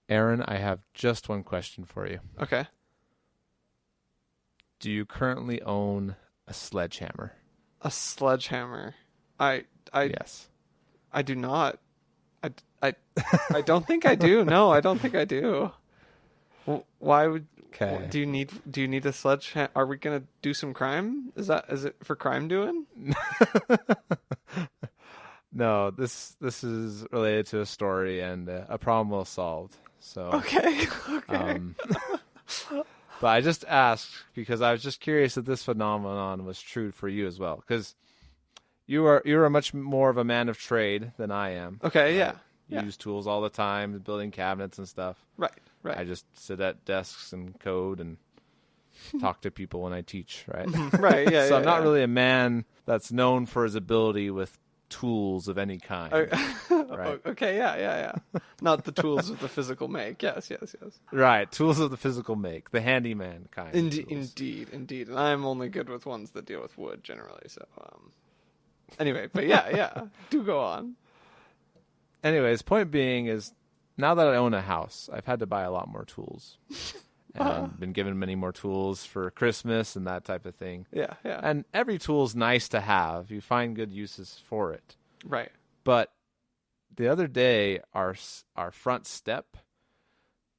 Aaron, I have just one question for you. Okay. Do you currently own a sledgehammer? A sledgehammer. Yes. I do not. I don't think I do. No, I don't think I do. Why would? Okay. Do you need a sledgehammer? Are we gonna do some crime? Is it for crime doing? No, this is related to a story and a problem well solved. So Okay. but I just asked because I was just curious if this phenomenon was true for you as well, because you're much more of a man of trade than I am. Okay. Right? Yeah. You use tools all the time, building cabinets and stuff. Right. Right. I just sit at desks and code and talk to people when I teach, right? Right. Yeah. So yeah, I'm not yeah. really a man that's known for his ability with tools of any kind. Right. Okay. Yeah. Not the tools of the physical make. Yes. Right. Tools of the physical make, the handyman kind. Indeed. And I'm only good with ones that deal with wood generally. So, anyway, but yeah. Do go on. Anyways, point being is, now that I own a house, I've had to buy a lot more tools. And been given many more tools for Christmas and that type of thing. Yeah. And every tool is nice to have. You find good uses for it. Right. But the other day, our front step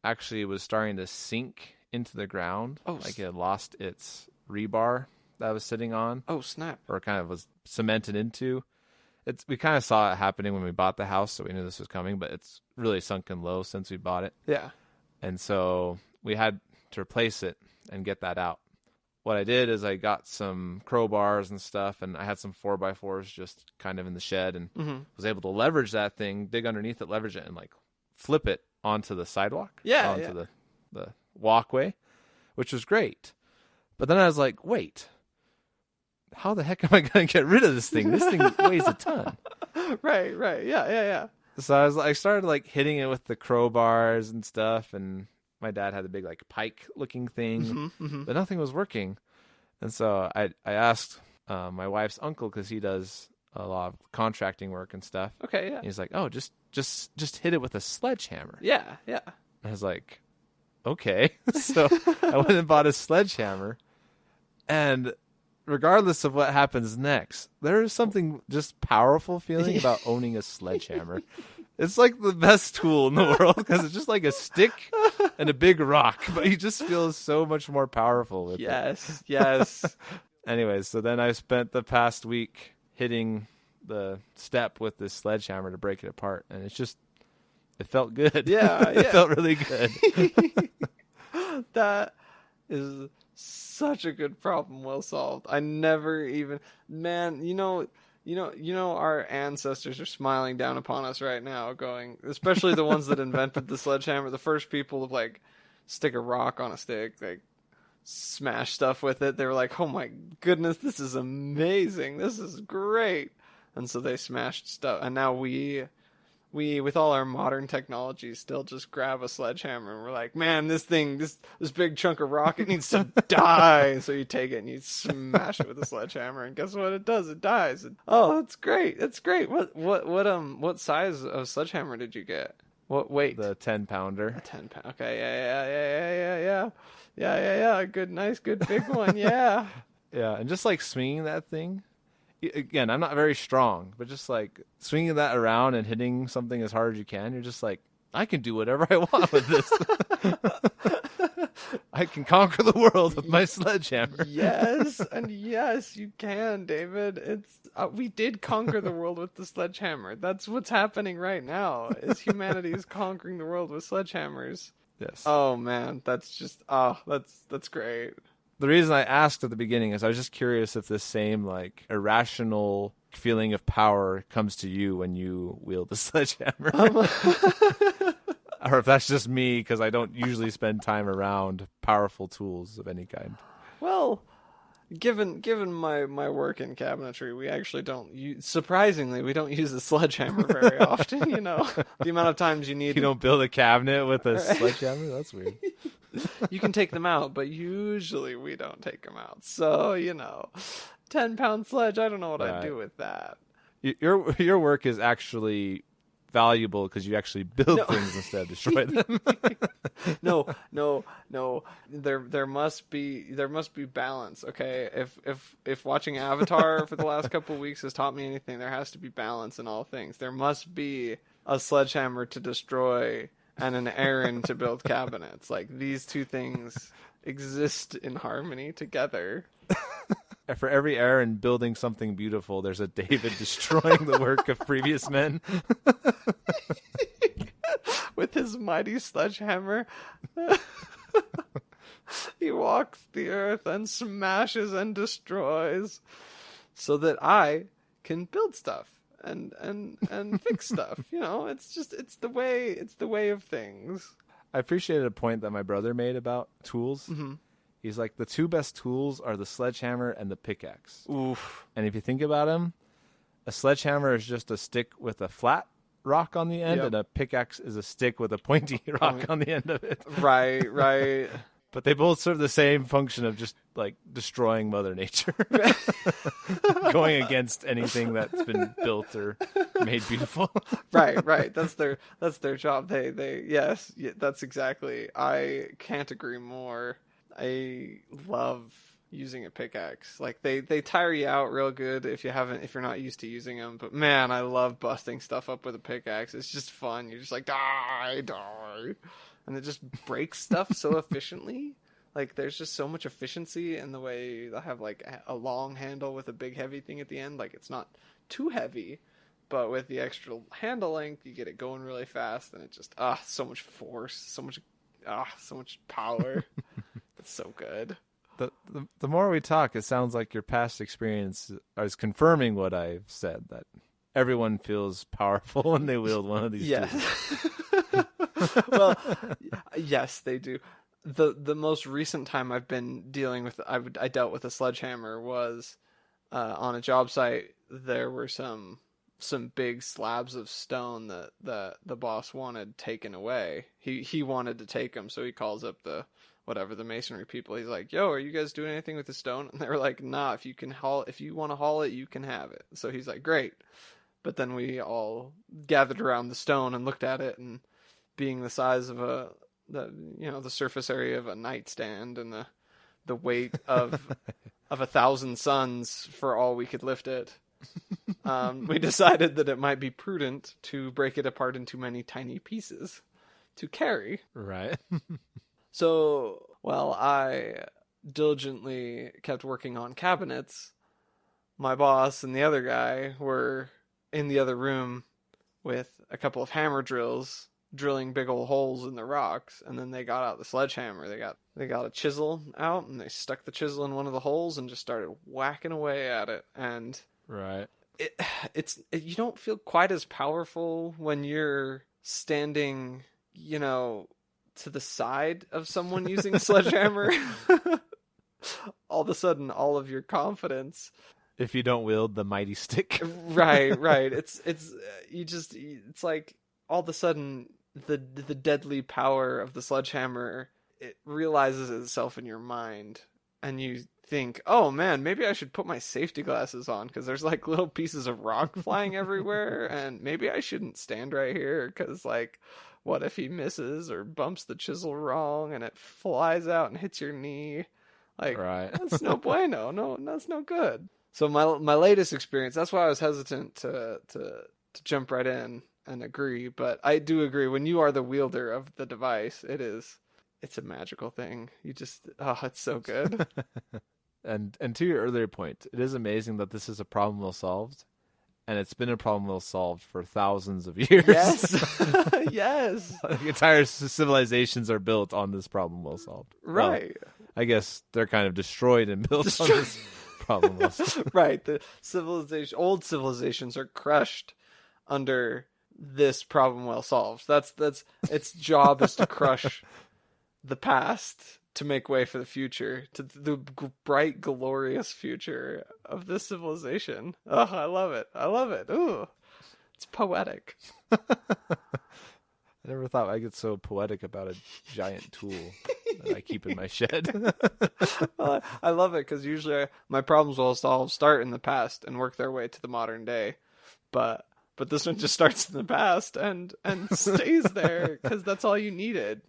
actually was starting to sink into the ground. Oh, like it had lost its rebar that I was sitting on. Oh, snap. Or kind of was cemented into. We kind of saw it happening when we bought the house, so we knew this was coming, but it's really sunken low since we bought it. Yeah. And so we had to replace it and get that out. What I did is I got some crowbars and stuff, and I had some 4x4s just kind of in the shed, and was able to leverage that thing, dig underneath it, leverage it, and like flip it onto the sidewalk, onto the walkway, which was great. But then I was like, wait, how the heck am I going to get rid of this thing? This thing weighs a ton. Right. Yeah. So I started like hitting it with the crowbars and stuff, and my dad had a big like pike looking thing, but nothing was working. And so I asked my wife's uncle, because he does a lot of contracting work and stuff. Okay, yeah. And he's like, oh, just hit it with a sledgehammer. Yeah. I was like, okay. So I went and bought a sledgehammer, and regardless of what happens next, there is something just powerful feeling about owning a sledgehammer. It's like the best tool in the world, because it's just like a stick and a big rock, but you just feel so much more powerful with it. Yes. Anyways, so then I spent the past week hitting the step with this sledgehammer to break it apart, and it felt good. Yeah. It felt really good. That is such a good problem well solved. I never even, man, our ancestors are smiling down upon us right now, going, especially the ones that invented the sledgehammer, the first people to like stick a rock on a stick, like smash stuff with it. They were like, oh my goodness, this is amazing. This is great. And so they smashed stuff. And now we with all our modern technology, still just grab a sledgehammer and we're like, man, this thing, this big chunk of rock, it needs to die. So you take it and you smash it with a sledgehammer, and guess what it does? It dies. Oh, that's great. That's great. What size of sledgehammer did you get? What weight? The 10-pounder. A 10-pound. Okay, yeah. Good, nice, good big one. Yeah. Yeah, and just like swinging that thing. Again, I'm not very strong, but just like swinging that around and hitting something as hard as you can, you're just like, I can do whatever I want with this. I can conquer the world with my sledgehammer. Yes, and yes, you can, David. It's we did conquer the world with the sledgehammer. That's what's happening right now. Is humanity is conquering the world with sledgehammers. Yes. Oh man, that's great. The reason I asked at the beginning is I was just curious if this same like irrational feeling of power comes to you when you wield the sledgehammer. Or if that's just me, because I don't usually spend time around powerful tools of any kind. Well, given my work in cabinetry, we actually surprisingly, we don't use the sledgehammer very often, The amount of times you need... You don't build a cabinet with a sledgehammer? That's weird. You can take them out, but usually we don't take them out. So, 10-pound sledge, I don't know what I'd do with that. Your work is actually valuable because you actually build things instead of destroy them. No. There must be balance. Okay, if watching Avatar for the last couple of weeks has taught me anything, there has to be balance in all things. There must be a sledgehammer to destroy and an Aaron to build cabinets. Like, these two things exist in harmony together. For every Aaron building something beautiful, there's a David destroying the work of previous men. With his mighty sledgehammer, he walks the earth and smashes and destroys so that I can build stuff and fix stuff. You know, it's the way of things. I appreciated a point that my brother made about tools. Mm-hmm. He's like, the two best tools are the sledgehammer and the pickaxe. Oof. And if you think about him, a sledgehammer is just a stick with a flat rock on the end, and a pickaxe is a stick with a pointy rock on the end of it. Right. But they both serve the same function of just like destroying Mother Nature, going against anything that's been built or made beautiful. Right. That's their job. Yes, that's exactly. I can't agree more. I love using a pickaxe. Like, they tire you out real good if you're not used to using them. But man, I love busting stuff up with a pickaxe. It's just fun. You're just like, die, and it just breaks stuff so efficiently. Like, there's just so much efficiency in the way I have like a long handle with a big heavy thing at the end. Like, it's not too heavy, but with the extra handle length, you get it going really fast, and it just so much force, so much power. It's so good. The more we talk, it sounds like your past experience is confirming what I've said, that everyone feels powerful when they wield one of these tools. Well, yes, they do. The most recent time I've been dealing with, I dealt with a sledgehammer was on a job site. There were some big slabs of stone that the boss wanted taken away. He wanted to take them, so he calls up the masonry people. He's like, "Yo, are you guys doing anything with the stone?" And they were like, "Nah, if you want to haul it, you can have it." So he's like, "Great." But then we all gathered around the stone and looked at it, and being the size of the surface area of a nightstand and the weight of 1,000 suns for all we could lift it, we decided that it might be prudent to break it apart into many tiny pieces to carry. Right. So, while I diligently kept working on cabinets, my boss and the other guy were in the other room with a couple of hammer drills, drilling big old holes in the rocks, and then they got out the sledgehammer. They got a chisel out, and they stuck the chisel in one of the holes and just started whacking away at it. And right. You don't feel quite as powerful when you're standing, to the side of someone using a sledgehammer. All of a sudden, all of your confidence, if you don't wield the mighty stick. right. It's like all of a sudden the deadly power of the sledgehammer, it realizes itself in your mind, and you think, "Oh man, maybe I should put my safety glasses on because there's like little pieces of rock flying everywhere, and maybe I shouldn't stand right here because like, what if he misses or bumps the chisel wrong and it flies out and hits your knee?" Like, right. That's no bueno. No, that's no good. So my latest experience, that's why I was hesitant to jump right in and agree. But I do agree, when you are the wielder of the device, it's a magical thing. You just, it's so good. And to your earlier point, it is amazing that this is a problem well solved. And it's been a problem well solved for thousands of years. Yes. Yes. Entire civilizations are built on this problem well solved. Right. Well, I guess they're kind of destroyed and built on this problem well solved. Right. The old civilizations are crushed under this problem well solved. That's its job, is to crush the past to make way for the future, to the bright, glorious future of this civilization. Oh, I love it. Ooh, it's poetic. I never thought I'd get so poetic about a giant tool that I keep in my shed. Well, I love it because usually my problems well solved start in the past and work their way to the modern day. But But this one just starts in the past and stays there because that's all you needed.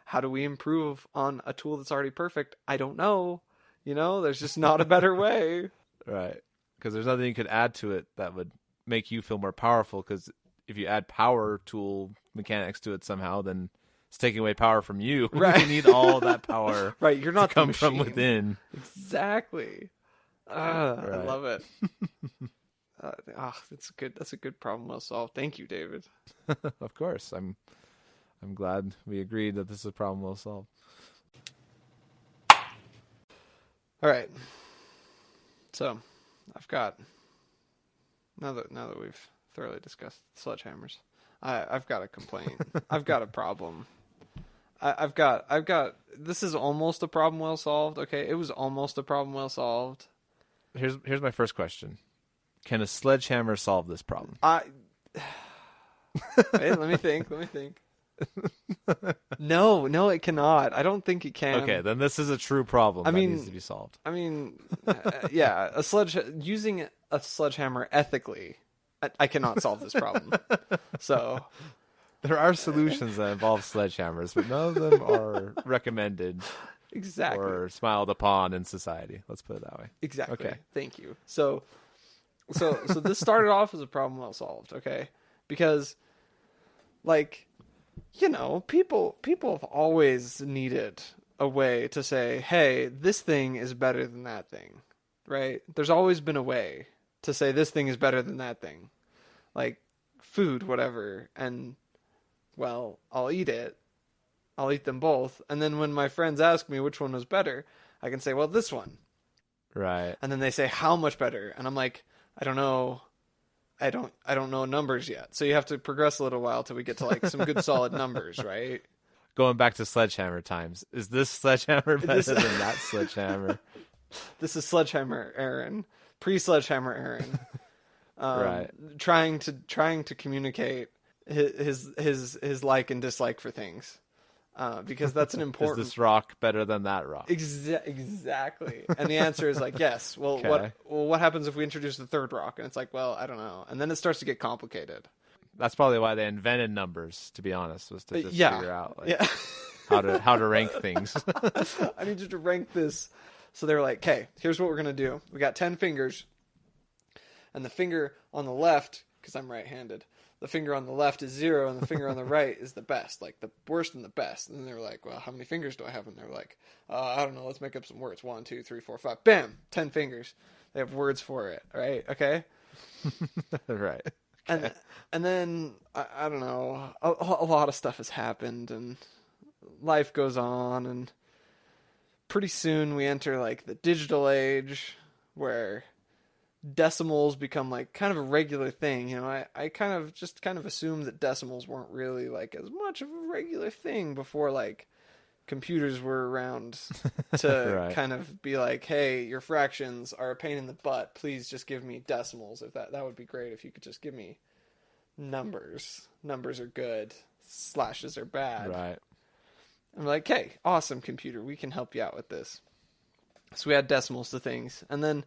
How do we improve on a tool that's already perfect? I don't know. There's just not a better way. Right. Because there's nothing you could add to it that would make you feel more powerful. Because if you add power tool mechanics to it somehow, then it's taking away power from you. Right. You need all that power. Right. You're not to come the from machine. within. Exactly. Right. I love it. That's a good problem well solved. Thank you, David. Of course. I'm glad we agreed that this is a problem well solved. All right. So, I've got now that we've thoroughly discussed sledgehammers, I've got a complaint. I've got a problem. I've got this is almost a problem well solved. Okay, it was almost a problem well solved. Here's my first question. Can a sledgehammer solve this problem? Wait, let me think. No, it cannot. I don't think it can. Okay, then this is a true problem that needs to be solved. Yeah, using a sledgehammer ethically, I cannot solve this problem. So there are solutions that involve sledgehammers, but none of them are recommended. Exactly. Or smiled upon in society. Let's put it that way. Exactly. Okay. Thank you. So this started off as a problem well solved, okay? Because, people have always needed a way to say, hey, this thing is better than that thing, right? There's always been a way to say this thing is better than that thing. Like food, whatever, and, well, I'll eat it. I'll eat them both. And then when my friends ask me which one was better, I can say, well, this one. Right. And then they say, how much better? And I'm like, I don't know. I don't know numbers yet. So you have to progress a little while till we get to some good solid numbers, right? Going back to sledgehammer times. Is this sledgehammer better than that sledgehammer? This is Sledgehammer Aaron. Pre-Sledgehammer Aaron. Right. Trying to communicate his like and dislike for things. Because that's an important... Is this rock better than that rock? Exactly. And the answer is yes. Well, okay. What happens if we introduce the third rock? And it's well, I don't know. And then it starts to get complicated. That's probably why they invented numbers, to be honest, was to just figure out how to rank things. I need you to rank this. So they're like, okay, here's what we're going to do. We got 10 fingers. And the finger on the left, because I'm right-handed, the finger on the left is 0, and the finger on the right is the best, the worst and the best. And then they were like, well, how many fingers do I have? And they were like, I don't know, let's make up some words. 1, 2, 3, 4, 5. Bam! 10 fingers. They have words for it, right? Okay? Right. Okay. And then, I don't know, a lot of stuff has happened, and life goes on, and pretty soon we enter, the digital age, where decimals become kind of a regular thing. I kind of assumed that decimals weren't really as much of a regular thing before computers were around to right. kind of be like, hey, your fractions are a pain in the butt, please just give me decimals. If that would be great if you could just give me numbers are good, slashes are bad. Right. I'm like, hey, awesome computer, we can help you out with this. So we add decimals to things, and then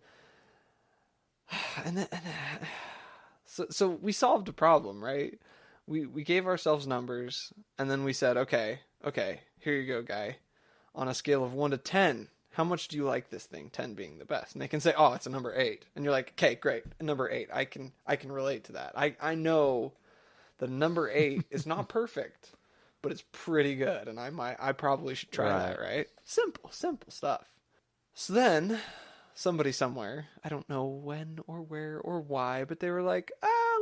so we solved a problem, right? We gave ourselves numbers, and then we said, okay, here you go, guy. On a scale of 1 to 10, how much do you like this thing? 10 being the best. And they can say, oh, it's a number 8. And you're like, okay, great, a number 8. I can relate to that. I know the number 8 is not perfect, but it's pretty good, and I probably should try that, right? Simple stuff. So then somebody somewhere, I don't know when or where or why, but they were like,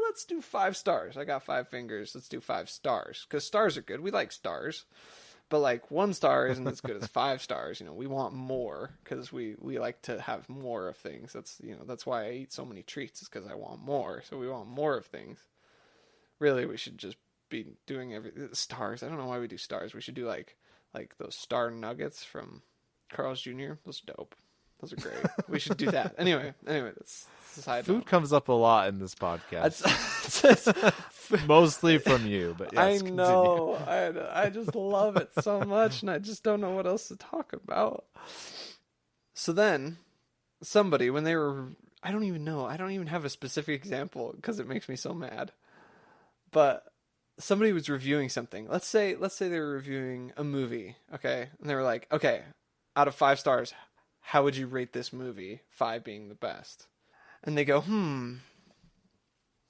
let's do 5 stars. I got 5 fingers. Let's do 5 stars. Because stars are good. We like stars. But 1 star isn't as good as 5 stars. We want more because we like to have more of things. That's why I eat so many treats, is because I want more. So we want more of things. Really, we should just be doing stars. I don't know why we do stars. We should do like those star nuggets from Carl's Jr. Those are dope. Those are great. We should do that. Anyway, that's side Food note. comes up a lot in this podcast. It's Mostly from you, but yes, I know. I just love it so much, and I just don't know what else to talk about. So then, somebody, when they were I don't even know. I don't even have a specific example because it makes me so mad. But somebody was reviewing something. Let's say they were reviewing a movie, okay? And they were like, okay, out of 5 stars, how would you rate this movie? 5 being the best. And they go,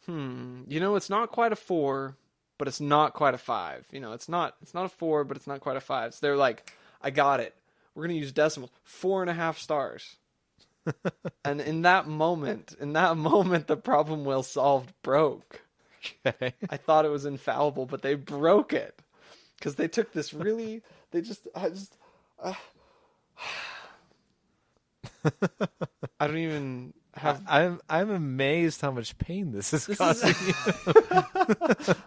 it's not quite a 4, but it's not quite a 5. It's not a 4, but it's not quite a 5. So they're like, I got it. We're going to use decimals. 4.5 stars. And in that moment, the problem well solved broke. Okay. I thought it was infallible, but they broke it because they took this really. I don't even have. I'm amazed how much pain this is causing you.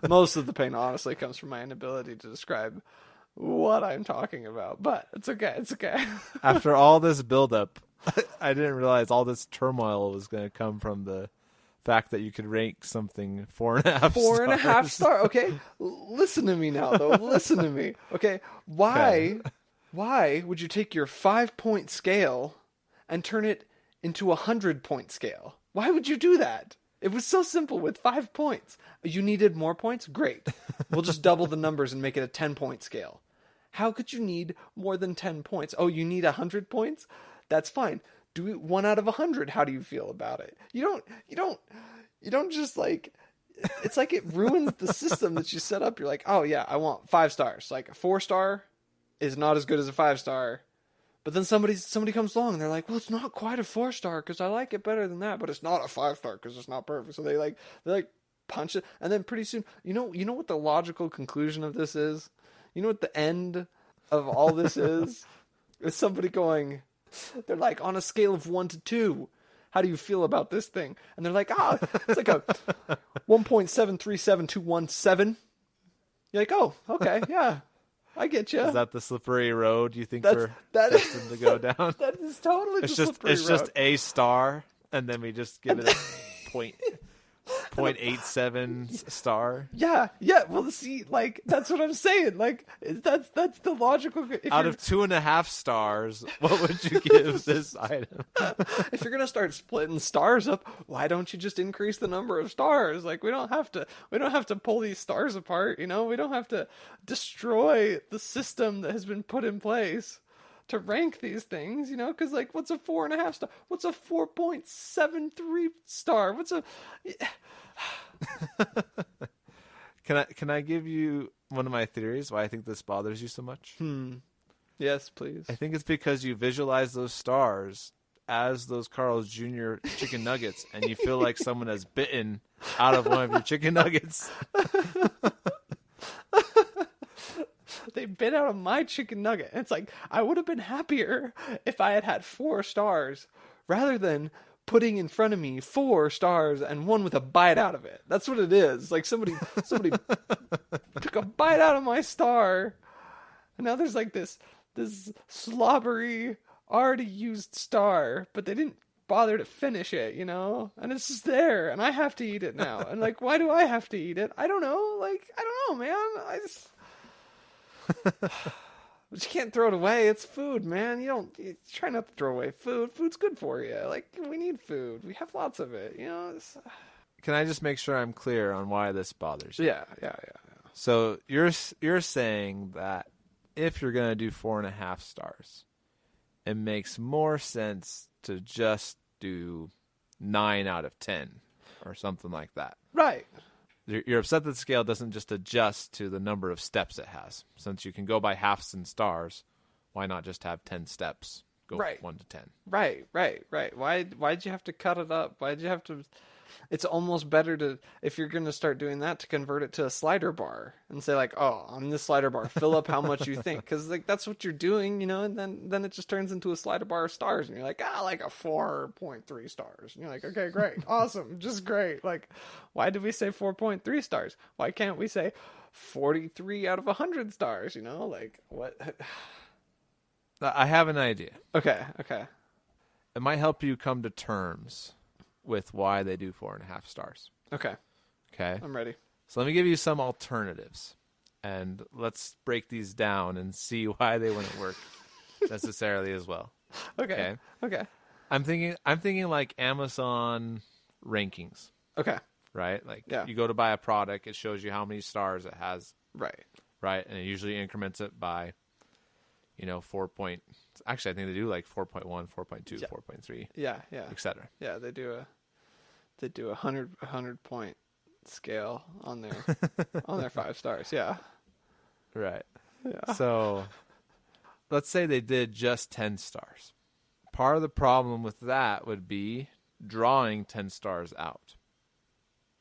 Most of the pain, honestly, comes from my inability to describe what I'm talking about. But it's okay. It's okay. After all this buildup, I didn't realize all this turmoil was going to come from the fact that you could rank something 4.5 4.5 star. Okay, listen to me now, though. Listen to me. Okay, why would you take your 5-point scale and turn it into a 100-point scale? Why would you do that? It was so simple with 5 points. You needed more points? Great. We'll just double the numbers and make it a 10-point scale. How could you need more than 10 points? Oh, you need 100 points? That's fine. Do it 1 out of 100. How do you feel about it? You don't just like, it's like it ruins the system that you set up. You're like, oh yeah, I want 5 stars. Like a 4-star is not as good as a 5-star. But then somebody comes along and they're like, well, it's not quite a 4-star because I like it better than that, but it's not a 5-star because it's not perfect. So they punch it, and then pretty soon, you know what the logical conclusion of this is? You know what the end of all this is? Is somebody going, they're like, on a scale of 1 to 2, how do you feel about this thing? And they're like, it's like a 1.737217. You're like, oh, okay, yeah, I get you. Is that the slippery road you think we're destined to go down? That is totally the slippery road. It's just a star, and then we just give it a 0.87 star. Yeah. Well, see, like, that's what I'm saying. Like, that's the logical. Out of 2.5 stars, what would you give this item? If you're gonna start splitting stars up, why don't you just increase the number of stars? Like, we don't have to pull these stars apart. We don't have to destroy the system that has been put in place to rank these things, because like, what's a 4.5 star? What's a 4.73 star? What's a Can I give you one of my theories why I think this bothers you so much? Yes, please. I think it's because you visualize those stars as those Carl's Jr. chicken nuggets, and you feel like someone has bitten out of one of your chicken nuggets. They bit out of my chicken nugget. It's like, I would have been happier if I had 4 stars rather than putting in front of me 4 stars and one with a bite out of it. That's what it is. Like somebody took a bite out of my star. And now there's like this slobbery, already used star, but they didn't bother to finish it, and it's just there and I have to eat it now. And like, why do I have to eat it? I don't know. Like, I don't know, man. But you can't throw it away. It's food, man. You try not to throw away food. Food's good for you. Like, we need food. We have lots of it. Can I just make sure I'm clear on why this bothers you? Yeah. So you're saying that if you're gonna do 4.5 stars, it makes more sense to just do 9 out of 10 or something like that. Right. You're upset that the scale doesn't just adjust to the number of steps it has. Since you can go by halves and stars, why not just have 10 steps? Go right. 1 to 10. Right. Why'd you have to cut it up? Why'd you have to? It's almost better to, if you're going to start doing that, to convert it to a slider bar and say like, oh, on this slider bar, fill up how much you think. Because like, that's what you're doing, and then it just turns into a slider bar of stars. And you're like, like a 4.3 stars. And you're like, okay, great. Awesome. Just great. Like, why did we say 4.3 stars? Why can't we say 43 out of 100 stars? Like what? I have an idea. Okay. It might help you come to terms with why they do 4.5 stars. Okay. I'm ready. So let me give you some alternatives, and let's break these down and see why they wouldn't work necessarily as well. Okay. I'm thinking like Amazon rankings, Okay. right? Like Yeah. you go to buy a product, it shows you how many stars it has, Right. right? And it usually increments it by, 4 point. Actually, I think they do like 4.1, 4.2, Yeah. 4.3, Yeah. Yeah. etc. Yeah. They do a 100 point scale on their 5 stars. Yeah. Right. Yeah. So let's say they did just 10 stars. Part of the problem with that would be drawing 10 stars out.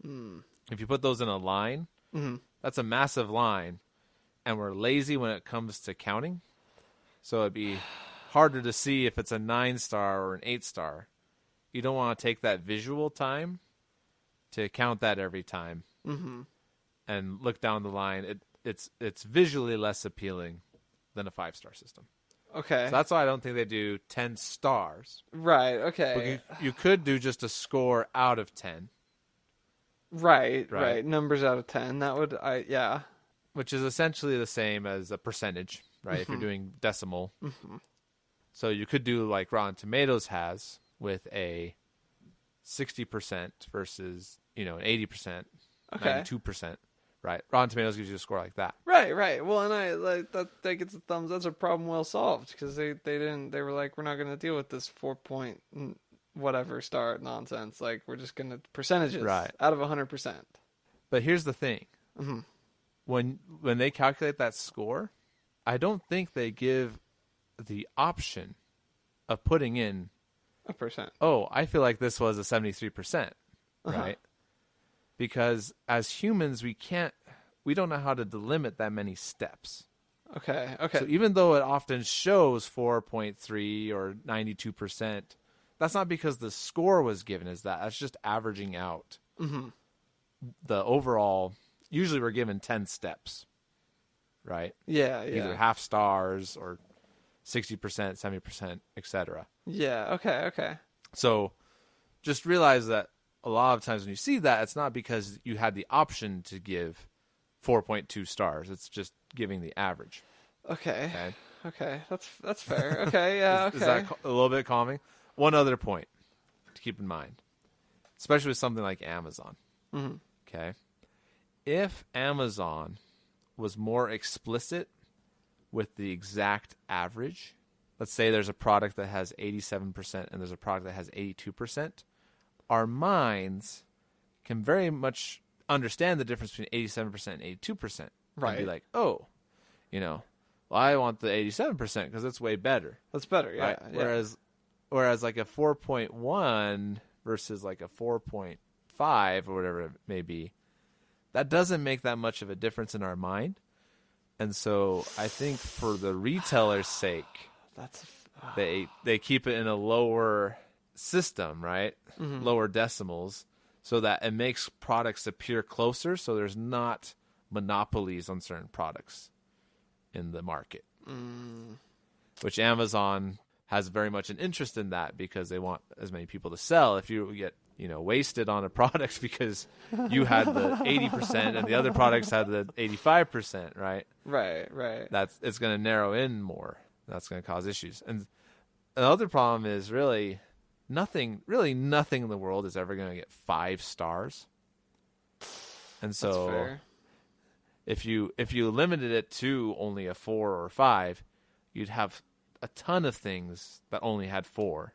If you put those in a line, that's a massive line, and we're lazy when it comes to counting. So it'd be harder to see if it's a 9-star or an 8-star. You don't want to take that visual time to count that every time and look down the line. It's visually less appealing than a 5-star system. Okay. So that's why I don't think they do 10 stars. Right. Okay. But you could do just a score out of 10. Right. Right. Numbers out of 10. That would. Yeah. Which is essentially the same as a percentage, right? If you're doing decimal. So you could do like Rotten Tomatoes has with a 60% versus, an 80%, Okay. 92%, right? Rotten Tomatoes gives you a score like that. Right. Well, and I like that gets a thumbs. That's a problem well solved because they were like, we're not going to deal with this 4 point whatever star nonsense. Like we're just going to percentages Right. out of 100%. But here's the thing. When they calculate that score, I don't think they give the option of putting in, A percent. oh, I feel like this was a 73%, right? Because as humans, we don't know how to delimit that many steps. Okay. So even though it often shows 4.3 or 92%, that's not because the score was given as that. That's just averaging out the overall. Usually we're given 10 steps, right? Yeah. Either half stars or 60%, 70%, etc. Yeah. Okay. So just realize that a lot of times when you see that, it's not because you had the option to give 4.2 stars. It's just giving the average. Okay. That's fair. Okay. Yeah. Okay. Is that a little bit calming? One other point to keep in mind, especially with something like Amazon. Okay. If Amazon was more explicit with the exact average, let's say there's a product that has 87% and there's a product that has 82%, our minds can very much understand the difference between 87% and 82%. Right. And be like, oh, well, I want the 87% because it's way better. That's better. Yeah. Right? Yeah. Whereas like a 4.1 versus like a 4.5 or whatever it may be, that doesn't make that much of a difference in our mind. And so I think for the retailer's sake, they keep it in a lower system, right? Lower decimals, so that it makes products appear closer, so there's not monopolies on certain products in the market. Which Amazon has very much an interest in that because they want as many people to sell. If you get wasted on a product because you had the 80% and the other products had the 85%, right? Right. It's going to narrow in more. That's going to cause issues. And another problem is really nothing in the world is ever going to get 5 stars. And so That's fair. if you limited it to only a 4 or 5, you'd have a ton of things that only had 4,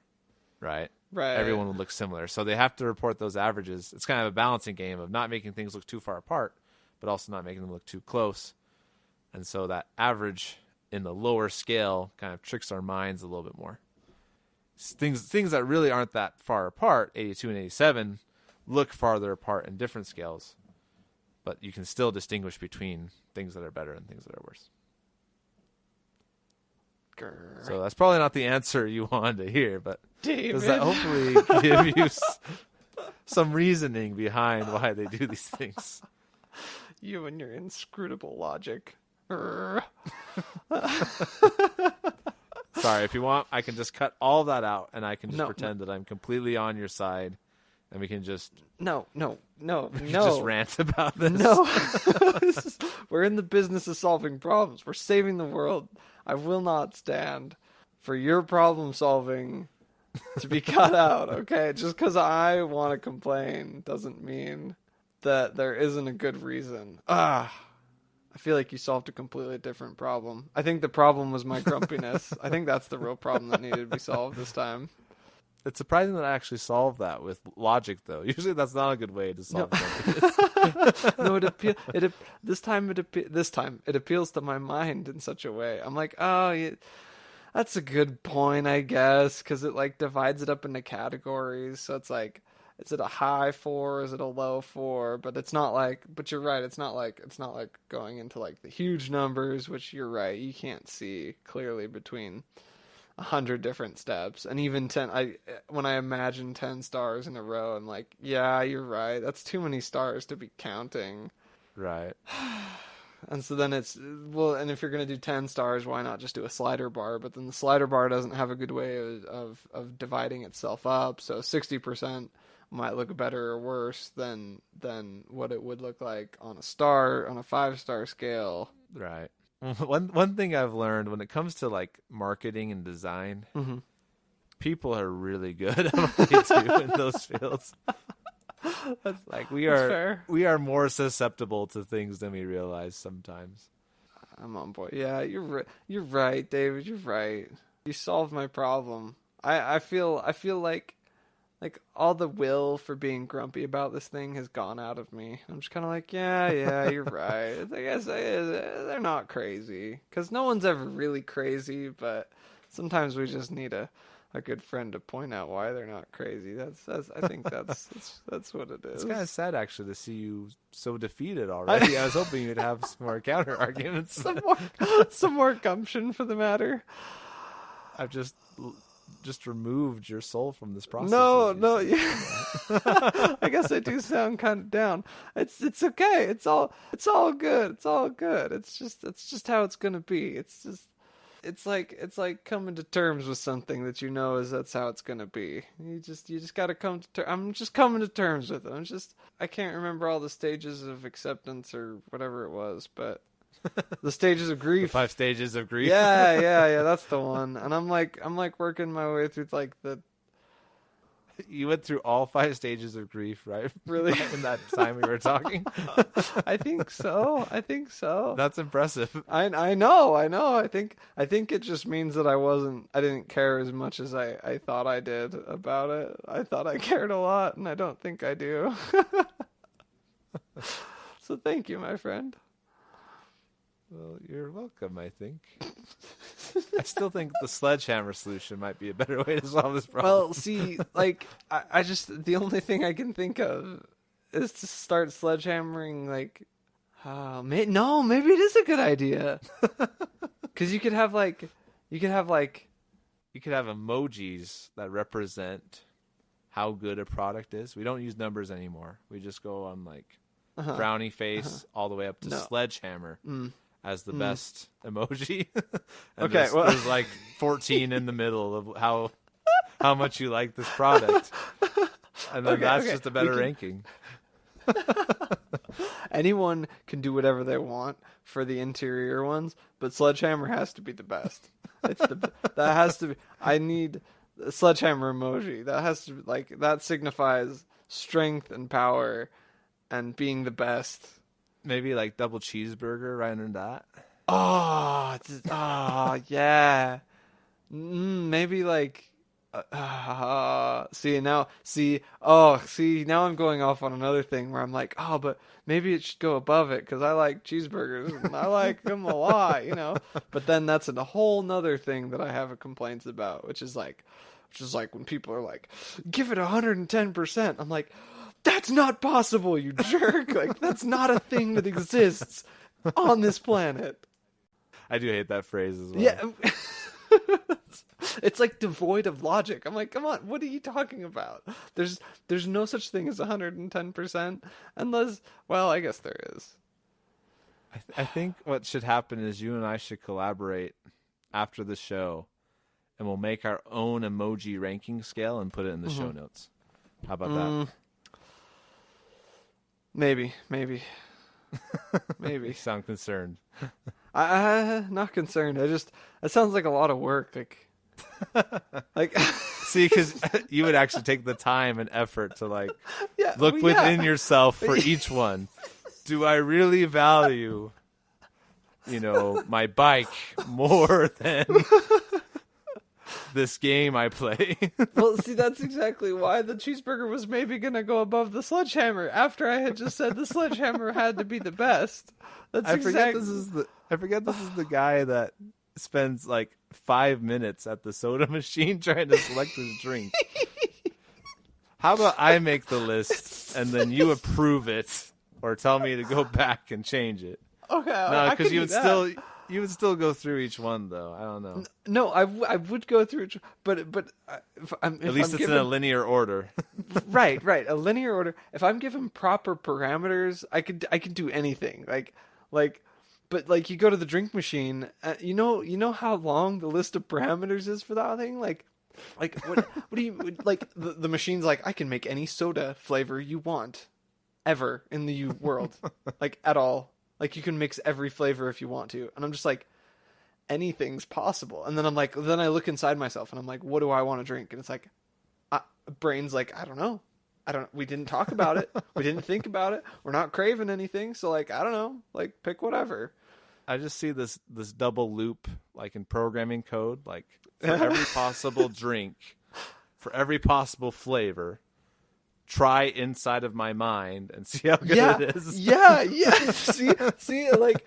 right? Right. Everyone would look similar. So they have to report those averages. It's kind of a balancing game of not making things look too far apart, but also not making them look too close. And so that average in the lower scale kind of tricks our minds a little bit more. Things that really aren't that far apart, 82 and 87, look farther apart in different scales. But you can still distinguish between things that are better and things that are worse. Grr. So that's probably not the answer you wanted to hear, but David. does that hopefully give you some reasoning behind why they do these things? You and your inscrutable logic. Grr. Sorry, if you want, I can just cut all that out, and I can just No, pretend that I'm completely on your side, and we can just No. just rant about this. No. We're in the business of solving problems. We're saving the world. I will not stand for your problem solving to be cut out, okay? Just because I want to complain doesn't mean that there isn't a good reason. I feel like you solved a completely different problem. I think the problem was my grumpiness. I think that's the real problem that needed to be solved this time. It's surprising that I actually solved that with logic, though. Usually that's not a good way to solve grumpiness. No, this time it appeals to my mind in such a way. I'm like, oh, yeah, that's a good point, I guess, because it like divides it up into categories. So it's like, is it a high 4? Is it a low 4? But it's not like. But you're right. It's not like going into like the huge numbers, which you're right. You can't see clearly between 100 different steps, and even 10. When I imagine 10 stars in a row, I'm like, yeah, you're right. That's too many stars to be counting. Right. And so then it's, well, and if you're going to do 10 stars, why not just do a slider bar? But then the slider bar doesn't have a good way of dividing itself up. So 60% might look better or worse than what it would look like on a 5-star scale. Right. One thing I've learned when it comes to like marketing and design, people are really good at what they do in those fields. That's like we are more susceptible to things than we realize sometimes. I'm on board. Yeah, you're right, David. You're right. You solved my problem. I feel like all the will for being grumpy about this thing has gone out of me. I'm just kind of like, yeah, you're right. I guess they're not crazy, because no one's ever really crazy, but sometimes we just need a good friend to point out why they're not crazy. I think that's what it is. It's kind of sad, actually, to see you so defeated already. I was hoping you'd have some more counter arguments. some more gumption for the matter. I've just removed your soul from this process. No, yeah. I guess I do sound kind of down. It's okay. It's all good. It's all good. It's just how it's gonna be. It's like coming to terms with something that you know that's how it's gonna be. You just gotta come to terms. I'm just coming to terms with it. I can't remember all the stages of acceptance or whatever it was, but the stages of grief. The 5 stages of grief. Yeah, that's the one. And I'm like working my way through like the. You went through all 5 stages of grief, right? Really? In that time we were talking. I think so. That's impressive. I know. I think it just means that I didn't care as much as I thought I did about it. I thought I cared a lot, and I don't think I do. So thank you, my friend. Well, you're welcome, I think. I still think the sledgehammer solution might be a better way to solve this problem. Well, see, like, I just, the only thing I can think of is to start sledgehammering, like, maybe it is a good idea. Because you could have emojis that represent how good a product is. We don't use numbers anymore. We just go on, like, frowny face all the way up to sledgehammer. As the best emoji. Okay, there's like 14 in the middle of how much you like this product, and then that's just a better ranking. Anyone can do whatever they want for the interior ones, but Sledgehammer has to be the best. That has to be. I need a Sledgehammer emoji. That has to that signifies strength and power, and being the best. Maybe like double cheeseburger right under that. Oh, yeah. Maybe like. Now I'm going off on another thing where I'm like, but maybe it should go above it because I like cheeseburgers and I like them a lot, But then that's a whole nother thing that I have complaints about, which is like when people are like, give it 110%. I'm like, that's not possible, you jerk. Like, that's not a thing that exists on this planet. I do hate that phrase as well. Yeah. It's like devoid of logic. I'm like, come on, what are you talking about? There's no such thing as 110% unless, well, I guess there is. I think what should happen is you and I should collaborate after the show, and we'll make our own emoji ranking scale and put it in the show notes. How about that? Maybe. You sound concerned. I not concerned. It sounds like a lot of work. Like See, because you would actually take the time and effort to like look well, within yourself for each one. Do I really value, my bike more than this game I play? Well, see, that's exactly why the cheeseburger was maybe going to go above the sledgehammer after I had just said the sledgehammer had to be the best. I forget this is the guy that spends like 5 minutes at the soda machine trying to select his drink. How about I make the list and then you approve it or tell me to go back and change it? Okay, no, because you would still go through each one though. I don't know. No, I would go through it, but if at least it's in a linear order. right, a linear order. If I'm given proper parameters, I could do anything. But like you go to the drink machine, you know how long the list of parameters is for that thing? Like what do you like? The machine's like, I can make any soda flavor you want, ever in the world, like at all. Like you can mix every flavor if you want to, and I'm just like, anything's possible. And then then I look inside myself, and I'm like, what do I want to drink? And it's like, brain's like, I don't know. We didn't talk about it. We didn't think about it. We're not craving anything. So like, I don't know, like pick whatever. I just see this double loop, like in programming code, like for every possible drink, for every possible flavor, try inside of my mind and see how good it is. Yeah. See, like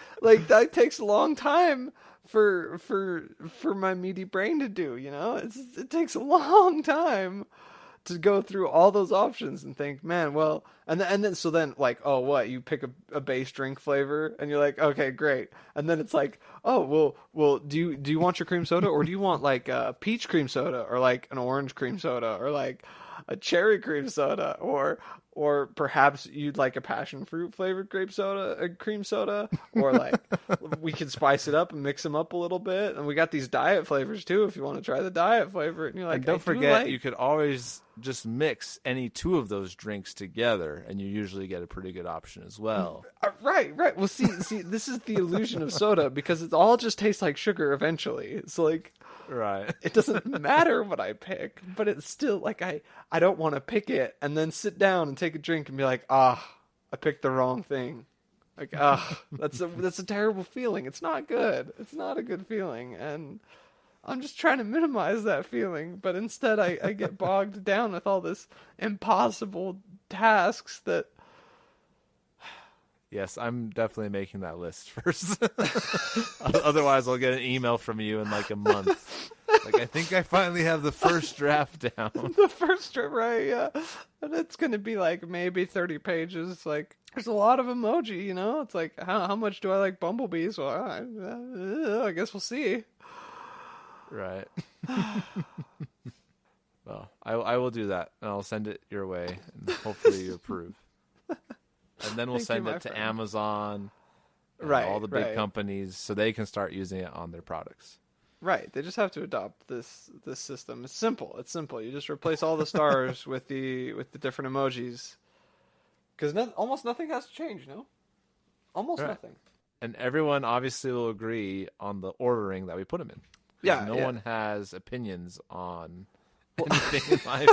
that takes a long time for my meaty brain to do, it takes a long time to go through all those options and think, man, well, and then like, oh, what, you pick a base drink flavor and you're like, okay, great. And then it's like, oh, well, do you want your cream soda, or do you want like a peach cream soda, or like an orange cream soda, or like a cherry cream soda, or perhaps you'd like a passion fruit flavored cream soda, or like we can spice it up and mix them up a little bit. And we got these diet flavors too, if you want to try the diet flavor. And you're like, and don't forget, you could always just mix any two of those drinks together, and you usually get a pretty good option as well. Right. Well, see, this is the illusion of soda, because it all just tastes like sugar eventually. It's like, right. It doesn't matter what I pick, but it's still like I don't want to pick it and then sit down and take a drink and be like, I picked the wrong thing. Like, that's a terrible feeling. It's not good. It's not a good feeling, and I'm just trying to minimize that feeling, but instead I get bogged down with all this impossible tasks that. Yes, I'm definitely making that list first. Otherwise, I'll get an email from you in like a month. Like, I think I finally have the first draft down. The first draft, right? Yeah, and it's gonna be like maybe 30 pages. Like, there's a lot of emoji. It's like, how much do I like bumblebees? Well, I guess we'll see. Right. Well, I will do that, and I'll send it your way, and hopefully you approve. And then we'll send it to Amazon, right? All the big companies, so they can start using it on their products. Right. They just have to adopt this system. It's simple. You just replace all the stars with the different emojis, because almost nothing has to change. Almost nothing. And everyone obviously will agree on the ordering that we put them in. Yeah. No one has opinions on anything in life.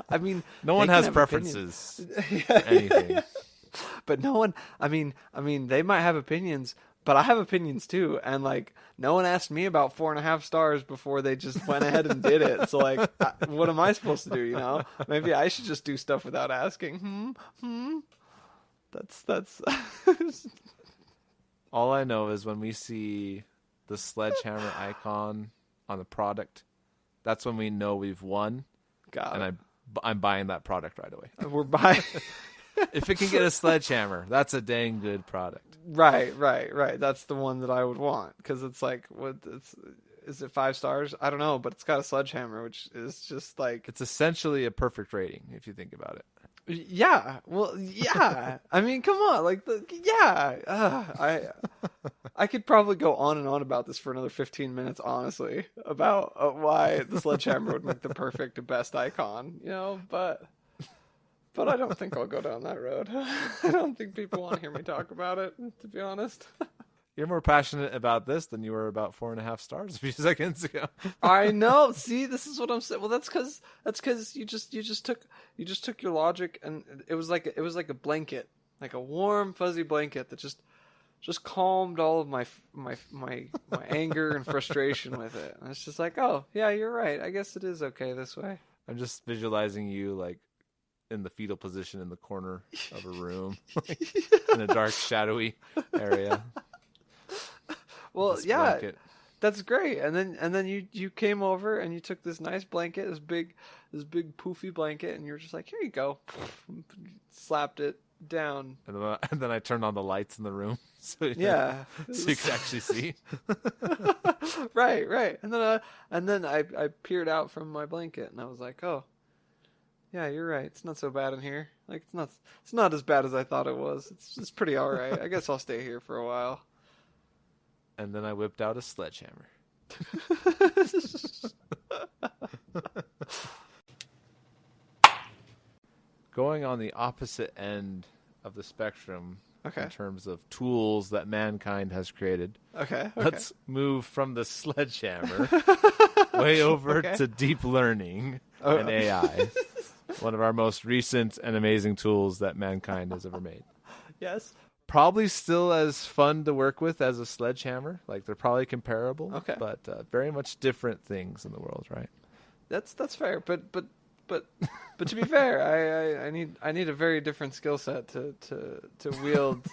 I mean, no one has preferences for anything. But no one, I mean, they might have opinions, but I have opinions too. And like, no one asked me about 4.5 stars before they just went ahead and did it. So like, what am I supposed to do? Maybe I should just do stuff without asking. That's all I know is when we see the Sledgehammer icon on the product, that's when we know we've won. And I'm buying that product right away. We're buying. If it can get a Sledgehammer, that's a dang good product. Right. That's the one that I would want, because it's like, is it 5 stars? I don't know, but it's got a Sledgehammer, which is just like, it's essentially a perfect rating if you think about it. Yeah. Well, yeah. I mean, come on. Like, I could probably go on and on about this for another 15 minutes, honestly, about why the Sledgehammer would make the perfect best icon, but I don't think I'll go down that road. I don't think people want to hear me talk about it, to be honest. You're more passionate about this than you were about 4.5 stars a few seconds ago. I know. See, this is what I'm saying. Well, that's because you just took your logic, and it was like a blanket, like a warm fuzzy blanket that just calmed all of my anger and frustration with it. And it's just like, oh yeah, you're right. I guess it is okay this way. I'm just visualizing you like in the fetal position in the corner of a room, like, in a dark, shadowy area. Well, yeah, blanket. That's great. And then you came over and you took this nice blanket, this big poofy blanket, and you were just like, here you go, slapped it down. And then I turned on the lights in the room, so you could actually see. Right. And then I peered out from my blanket, and I was like, oh, yeah, you're right. It's not so bad in here. Like it's not as bad as I thought it was. It's pretty all right. I guess I'll stay here for a while. And then I whipped out a sledgehammer. Going on the opposite end of the spectrum in terms of tools that mankind has created. Okay. Let's move from the sledgehammer way over to deep learning and AI. One of our most recent and amazing tools that mankind has ever made. Yes. Probably still as fun to work with as a sledgehammer. Like they're probably comparable, but very much different things in the world, right? That's fair, but to be fair, I need a very different skill set to wield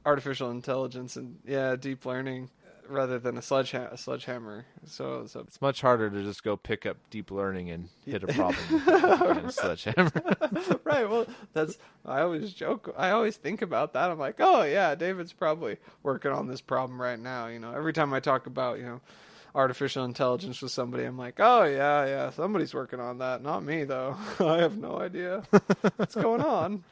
artificial intelligence and deep learning rather than a sledgehammer. So it's much harder to just go pick up deep learning and hit a problem with a sledgehammer. Right. Well, I always joke. I always think about that. I'm like, oh yeah, David's probably working on this problem right now. You know, every time I talk about, artificial intelligence with somebody, I'm like, oh yeah, somebody's working on that. Not me though. I have no idea what's going on.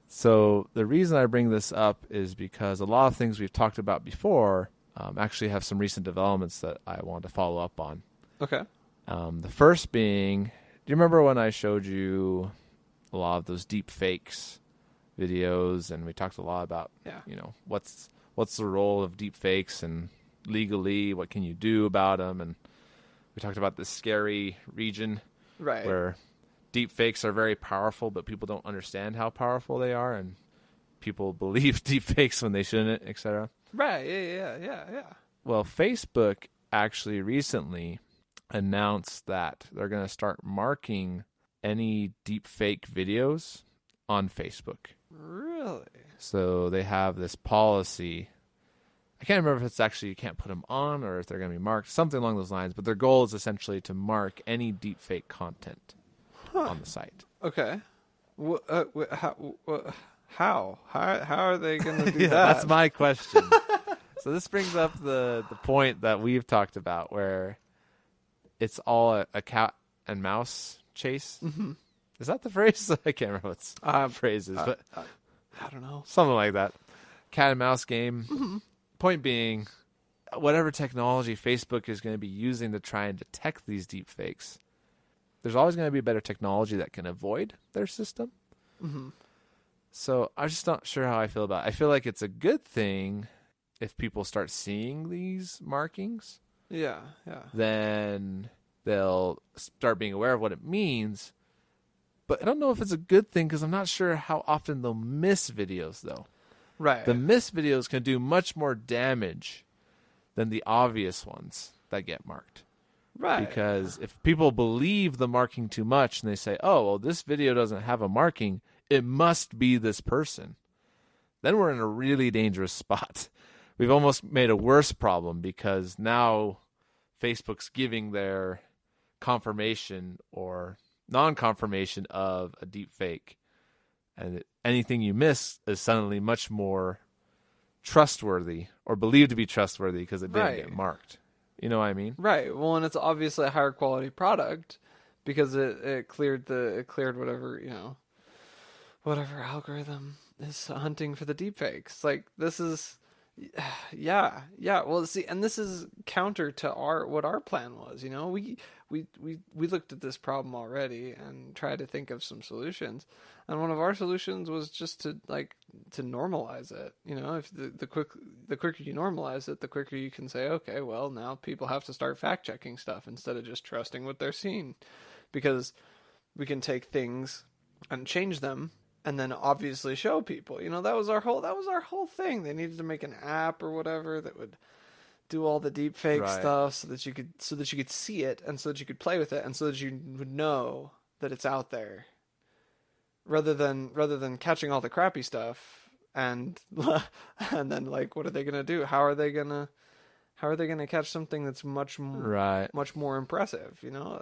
So the reason I bring this up is because a lot of things we've talked about before actually have some recent developments that I want to follow up on. Okay. The first being, do you remember when I showed you a lot of those deep fakes videos, and we talked a lot about, what's the role of deep fakes and legally, what can you do about them? And we talked about this scary region where deep fakes are very powerful, but people don't understand how powerful they are, and people believe deep fakes when they shouldn't, etc. Right. Yeah. Well, Facebook actually recently announced that they're going to start marking any deep fake videos on Facebook. Really? So they have this policy. I can't remember if it's actually you can't put them on or if they're going to be marked, something along those lines. But their goal is essentially to mark any deep fake content on the site. Okay. How are they going to do that? That's my question. So this brings up the point that we've talked about, where it's all a cat and mouse chase. Mm-hmm. Is that the phrase? I can't remember what phrase is, but I don't know. Something like that. Cat and mouse game. Mm-hmm. Point being, whatever technology Facebook is going to be using to try and detect these deep fakes, there's always going to be a better technology that can avoid their system. Mm-hmm. So I'm just not sure how I feel about it. I feel like it's a good thing if people start seeing these markings. Yeah. Then they'll start being aware of what it means. But I don't know if it's a good thing because I'm not sure how often they'll miss videos, though. Right. The missed videos can do much more damage than the obvious ones that get marked. Right. Because if people believe the marking too much and they say, oh, well, this video doesn't have a marking, it must be this person, then we're in a really dangerous spot. We've almost made a worse problem because now Facebook's giving their confirmation or non-confirmation of a deep fake. And anything you miss is suddenly much more trustworthy or believed to be trustworthy because it didn't get marked. You know what I mean? Right. Well, and it's obviously a higher quality product because it cleared whatever, whatever algorithm is hunting for the deepfakes. Like this is Yeah, yeah. Well, see, and this is counter to what our plan was. You know, we looked at this problem already and tried to think of some solutions. And one of our solutions was just to normalize it. You know, if the quicker you normalize it, the quicker you can say, okay, well, now people have to start fact checking stuff instead of just trusting what they're seeing, because we can take things and change them and then obviously show people. You know, that was our whole thing. They needed to make an app or whatever that would do all the deep fake stuff so that you could see it, and so that you could play with it, and so that you would know that it's out there. Rather than catching all the crappy stuff and then like, what are they going to do? How are they going to catch something that's much more impressive, you know?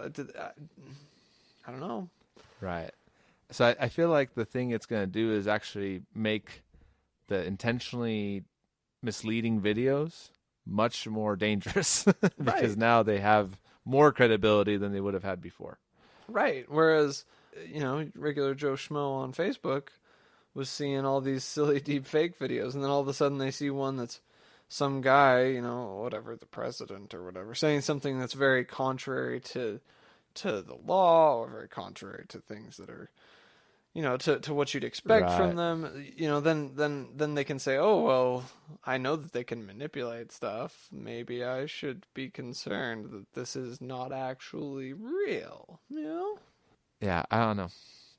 I don't know. Right. So I feel like the thing it's going to do is actually make the intentionally misleading videos much more dangerous because now they have more credibility than they would have had before. Right. Whereas, you know, regular Joe Schmo on Facebook was seeing all these silly deep fake videos, and then all of a sudden they see one that's some guy, you know, whatever, the president or whatever, saying something that's very contrary to the law, or very contrary to things that are, you know, to what you'd expect from them. You know, then they can say, oh, well, I know that they can manipulate stuff. Maybe I should be concerned that this is not actually real, you know? Yeah, I don't know.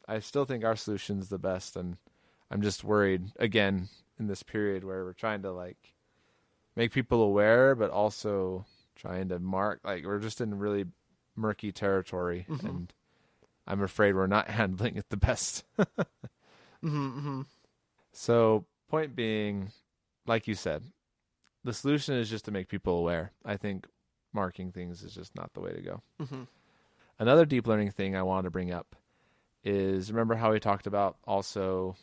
I still think our solution's the best, and I'm just worried, again, in this period where we're trying to, like, make people aware, but also trying to we're just in really murky territory, and I'm afraid we're not handling it the best. So, point being, like you said, the solution is just to make people aware. I think marking things is just not the way to go. Another deep learning thing I wanted to bring up is, remember how we talked about also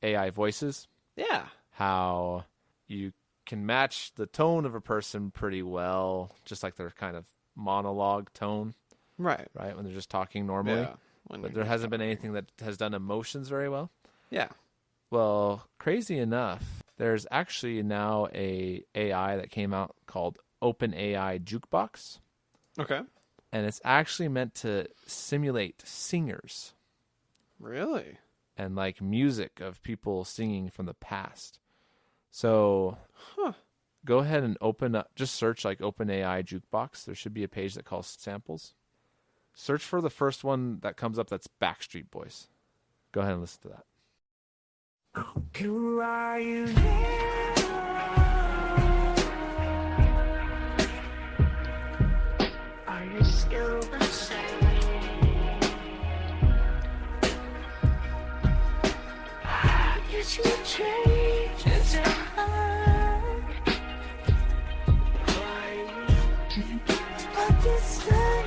AI voices? Yeah. How you can match the tone of a person pretty well, just like their kind of monologue tone. Right, when they're just talking normally. Yeah. But there hasn't been anything that has done emotions very well. Yeah. Well, crazy enough, there's actually now a AI that came out called Ai Jukebox. Okay. And it's actually meant to simulate singers. Really? And like music of people singing from the past. So go ahead and just search like Ai Jukebox. There should be a page that calls samples. Search for the first one that comes up that's Backstreet Boys. Go ahead and listen to that. Who are you now? Are you still the same? I guess you changed as a heart. But this time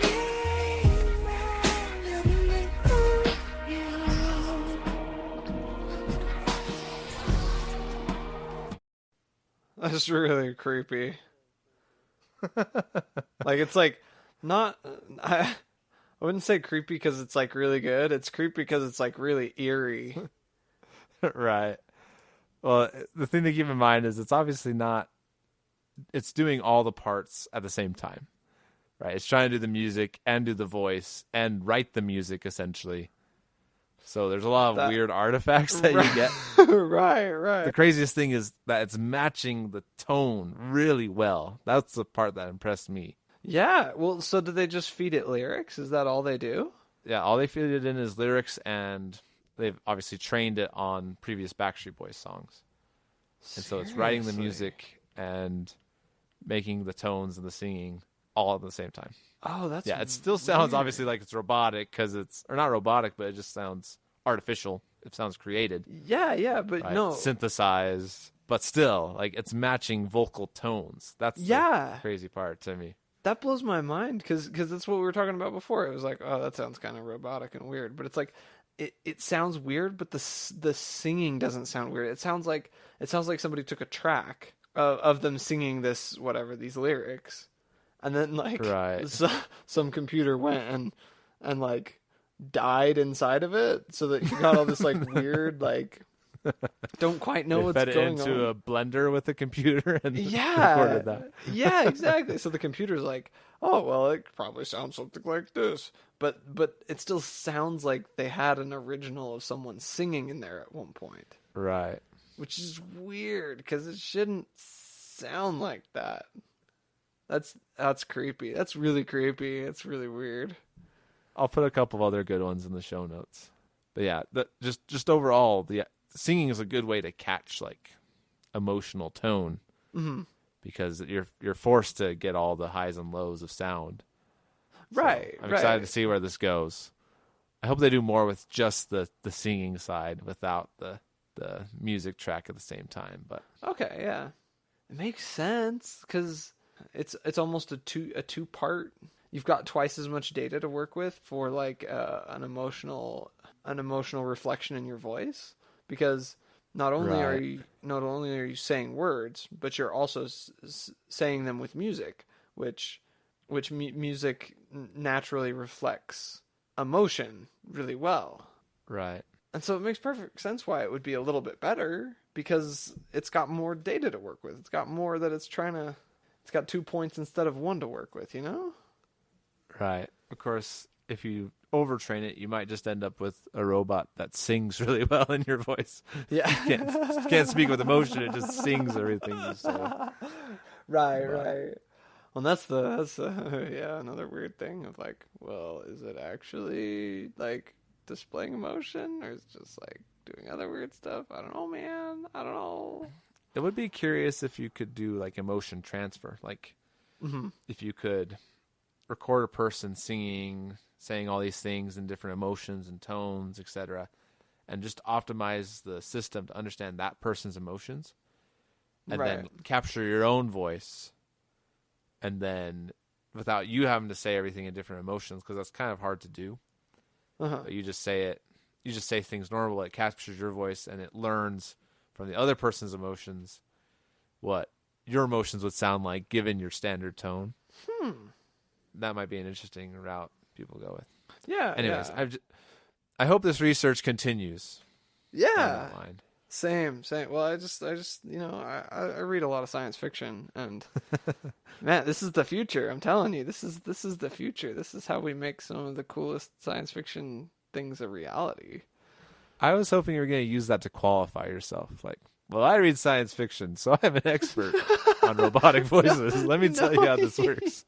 that's really creepy. Like, it's like not I wouldn't say creepy because it's like really good. It's creepy because it's like really eerie. Right. Well, the thing to keep in mind is it's obviously not, it's doing all the parts at the same time. Right? It's trying to do the music and do the voice and write the music essentially. So there's a lot of weird artifacts that you get. Right. The craziest thing is that it's matching the tone really well. That's the part that impressed me. Yeah. Well, so do they just feed it lyrics? Is that all they do? Yeah, all they feed it in is lyrics, and they've obviously trained it on previous Backstreet Boys songs. And so it's writing the music and making the tones and the singing all at the same time. Oh, that's it still sounds obviously like it's robotic or not robotic, but it just sounds artificial. It sounds created. Yeah, but right? no, synthesized, but still like it's matching vocal tones. That's the crazy part to me. That blows my mind because that's what we were talking about before. It was like, oh, that sounds kind of robotic and weird, but it's like it sounds weird, but the singing doesn't sound weird. It sounds like somebody took a track of them singing these lyrics. And then, like, some computer went and like, died inside of it so that you got all this, like, weird, like, don't quite know They what's fed it going into on. a blender with a computer and Yeah, recorded that. yeah, exactly. So the computer's like, oh well, it probably sounds something like this, but it still sounds like they had an original of someone singing in there at one point, Right. which is weird because it shouldn't sound like that. That's creepy. That's really creepy. It's really weird. I'll put a couple of other good ones in the show notes. But yeah, just overall, the singing is a good way to catch like emotional tone because you're forced to get all the highs and lows of sound. Right. So I'm right. excited to see where this goes. I hope they do more with just the singing side without the music track at the same time. But Okay, yeah, it makes sense because it's almost a two part. You've got twice as much data to work with for like an emotional reflection in your voice, because not only are you saying words, but you're also saying them with music, which music naturally reflects emotion really well. right. And so it makes perfect sense why it would be a little bit better, because it's got more data to work with. It's got more that it's got 2 points instead of 1 to work with, you know? Right. Of course, if you overtrain it, you might just end up with a robot that sings really well in your voice. Yeah. Can't speak with emotion. It just sings everything you say. Right. Well, that's another weird thing of like, well, is it actually like displaying emotion, or is it just like doing other weird stuff? I don't know, man. I don't know. It would be curious if you could do like emotion transfer. Like if you could record a person singing, saying all these things in different emotions and tones, etc., and just optimize the system to understand that person's emotions, and then capture your own voice, and then without you having to say everything in different emotions, because that's kind of hard to do. But you just say it. You just say things normal. It captures your voice, and it learns from the other person's emotions what your emotions would sound like given your standard tone. That might be an interesting route people go with. Yeah. Anyways, yeah. I hope this research continues. Yeah. Mind. Same. Well, I just, I read a lot of science fiction, and man, this is the future. I'm telling you, this is the future. This is how we make some of the coolest science fiction things a reality. I was hoping you were going to use that to qualify yourself. Like, well, I read science fiction, so I'm an expert on robotic voices. Let me tell you how this works.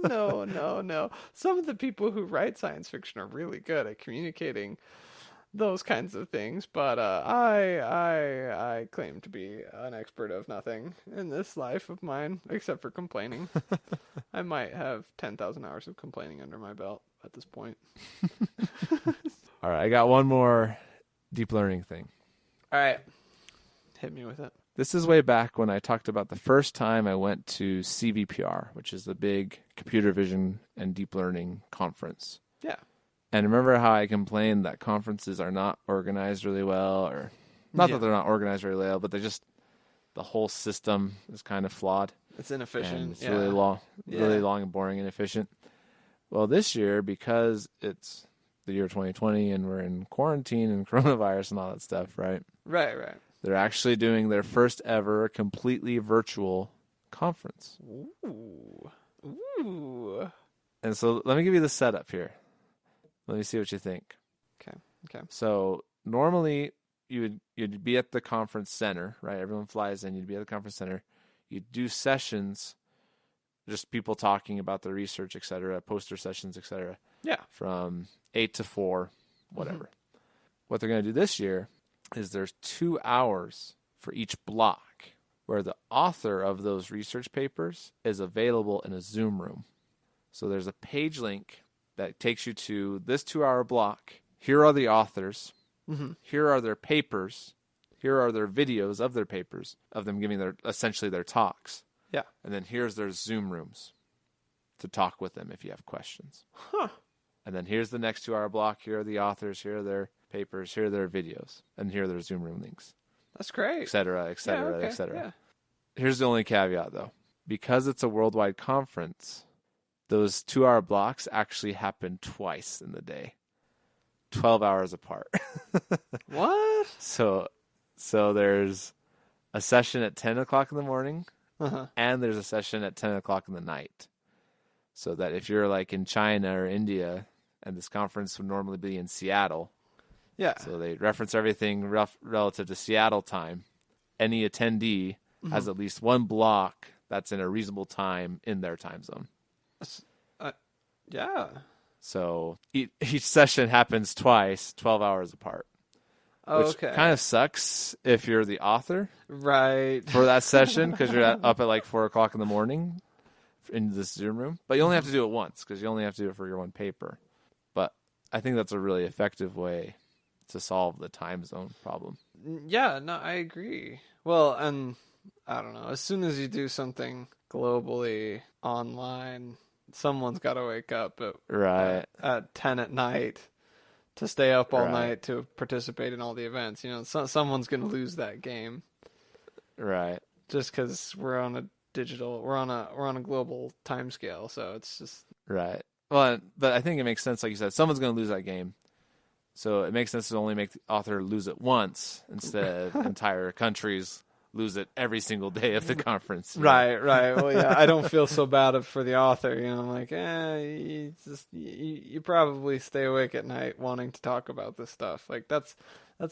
No. Some of the people who write science fiction are really good at communicating those kinds of things, but I claim to be an expert of nothing in this life of mine, except for complaining. I might have 10,000 hours of complaining under my belt at this point. All right, I got one more deep learning thing. All right, hit me with it. This is way back when I talked about the first time I went to CVPR, which is the big computer vision and deep learning conference. Yeah. And remember how I complained that conferences are not organized really well, or not that they're not organized really well, but the whole system is kind of flawed. It's inefficient. And it's really long and boring and inefficient. Well, this year, because it's the year 2020 and we're in quarantine and coronavirus and all that stuff, right? Right. They're actually doing their first ever completely virtual conference. Ooh. And so let me give you the setup here. Let me see what you think. Okay. So normally you'd be at the conference center, right? Everyone flies in. You'd be at the conference center. You'd do sessions, just people talking about their research, et cetera, poster sessions, et cetera. Yeah. From 8 to 4, whatever. What they're going to do this year is there's 2 hours for each block where the author of those research papers is available in a Zoom room. So there's a page link that takes you to this 2-hour block. Here are the authors. Here are their papers. Here are their videos of their papers, of them giving essentially their talks. Yeah. And then here's their Zoom rooms to talk with them if you have questions. And then here's the next 2-hour block. Here are the authors. Here are their papers. Here are their videos. And here are their Zoom room links. That's great. Et cetera, et cetera, et cetera. Yeah. Here's the only caveat, though. Because it's a worldwide conference, those 2-hour blocks actually happen twice in the day, 12 hours apart. What? So So there's a session at 10 o'clock in the morning, Uh-huh. and there's a session at 10 o'clock in the night. So that if you're like in China or India, and this conference would normally be in Seattle, Yeah. so they reference everything relative to Seattle time. Any attendee has at least one block that's in a reasonable time in their time zone. Yeah. So each session happens twice, 12 hours apart. Which Okay. kind of sucks if you're the author Right. for that session because you're up at like 4 o'clock in the morning in this Zoom room. But you only have to do it once because you only have to do it for your one paper. But I think that's a really effective way to solve the time zone problem. Yeah, no, I agree. Well, and I don't know. As soon as you do something globally online, someone's got to wake up Right. at 10 at night to stay up all Right. night to participate in all the events. You know, someone's going to lose that game Right. just because we're on a global time scale. So it's just Right. Well, but I think it makes sense, like you said, someone's going to lose that game. So it makes sense to only make the author lose it once instead of entire countries lose it every single day of the conference. you know? right. Well, yeah, I don't feel so bad for the author. You know, I'm like, you probably stay awake at night wanting to talk about this stuff. Like that's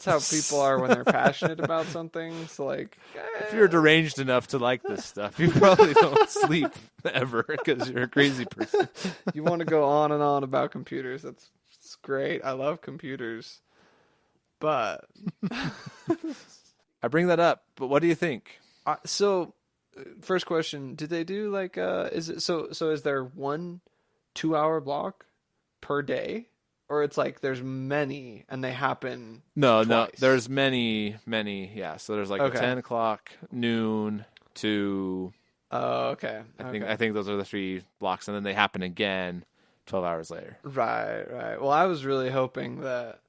how people are when they're passionate about something. So like, If you're deranged enough to like this stuff, you probably don't sleep ever because you're a crazy person. you want to go on and on about computers. It's great. I love computers, but I bring that up, but what do you think? so first question: did they do like is it so? So is there 1 2-hour block per day, or it's like there's many and they happen? No, twice? there's many. Yeah, so there's like Okay. a 10 o'clock, noon to Oh, okay. I think those are the 3 blocks, and then they happen again 12 hours later. Right. Well, I was really hoping that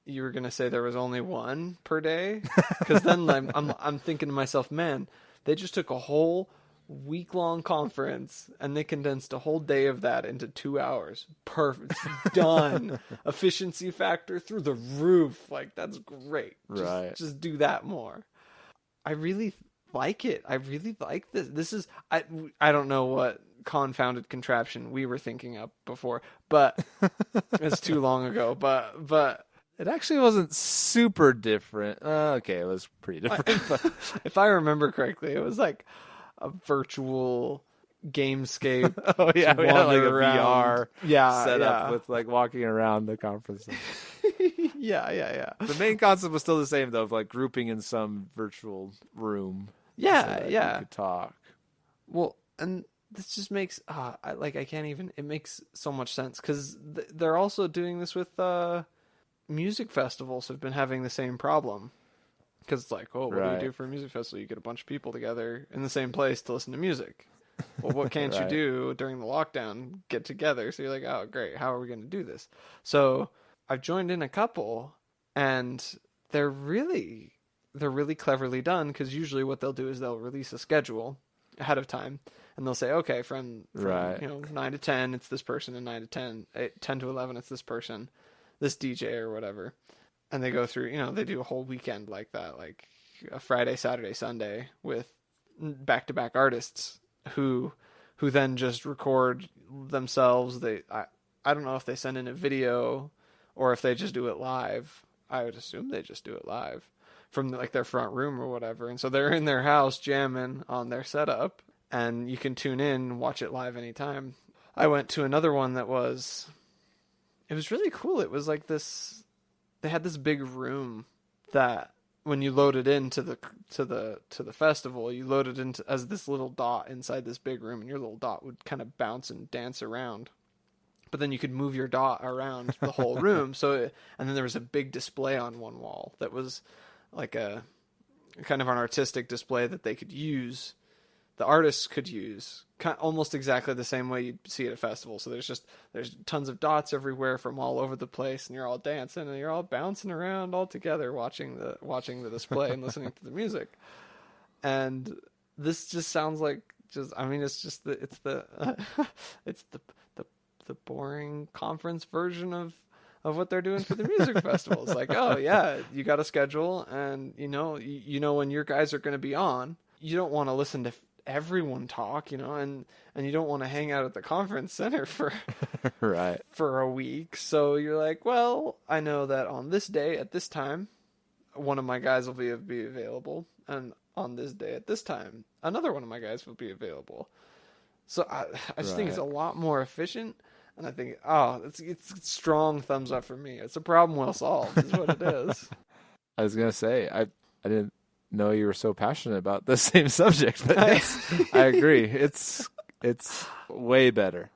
you were gonna say there was only 1 per day, because then I'm thinking to myself, man, they just took a whole week-long conference and they condensed a whole day of that into 2 hours. Perfect, done. Efficiency factor through the roof. Like that's great. Right. Just do that more. I really like it. I really like this. This is I don't know what confounded contraption we were thinking up before, but it's too long ago. But It actually wasn't super different. Okay, it was pretty different. But if I remember correctly, it was like a virtual gamescape. oh yeah, to we had like wander a around. VR set up with like walking around the conference. yeah. The main concept was still the same though, of like grouping in some virtual room. so that you could talk. Well, and this just makes I can't even. It makes so much sense because they're also doing this with music festivals. Have been having the same problem because it's like, oh, what do Right. you do for a music festival? You get a bunch of people together in the same place to listen to music. Well, what can't Right. you do during the lockdown? Get together. So you're like, oh, great. How are we going to do this? So I've joined in a couple, and they're really cleverly done because usually what they'll do is they'll release a schedule ahead of time, and they'll say, okay, from Right. 9 to 10, it's this person, and 9 to 10, 10 to 11, it's this person, this DJ or whatever. And they go through, they do a whole weekend like that, like a Friday, Saturday, Sunday with back-to-back artists who then just record themselves. I don't know if they send in a video or if they just do it live. I would assume they just do it live from like their front room or whatever. And so they're in their house jamming on their setup, and you can tune in and watch it live anytime. I went to another one it was really cool. It was like this, they had this big room that when you load it into the festival, you load it into as this little dot inside this big room, and your little dot would kind of bounce and dance around. But then you could move your dot around the whole room. And then there was a big display on one wall that was like a kind of an artistic display that they could use. The artists could use almost exactly the same way you'd see at a festival. So there's tons of dots everywhere from all over the place, and you're all dancing and you're all bouncing around all together, watching the display and listening to the music. And this just sounds like it's the boring conference version of of what they're doing for the music festivals. Like, oh yeah, you got a schedule, and you know when your guys are going to be on. You don't want to listen to everyone talk, and you don't want to hang out at the conference center for right for a week. So you're like, well, I know that on this day at this time, one of my guys will be available, and on this day at this time, another one of my guys will be available. So I just think it's a lot more efficient. And I think, it's strong thumbs up for me. It's a problem well solved, is what it is. I was gonna say, I didn't know you were so passionate about the same subject, but yes, I agree. It's way better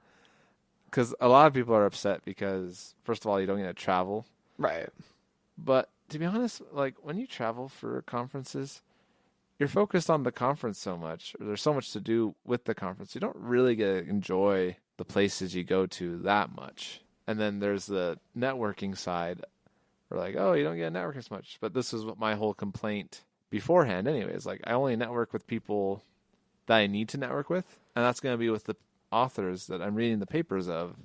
because a lot of people are upset because, first of all, you don't get to travel, right? But to be honest, like when you travel for conferences, you're focused on the conference so much, or there's so much to do with the conference. You don't really get to enjoy the places you go to that much. And then there's the networking side. We're like, oh, you don't get to network as much. But this is what my whole complaint beforehand anyways. Like, I only network with people that I need to network with. And that's going to be with the authors that I'm reading the papers of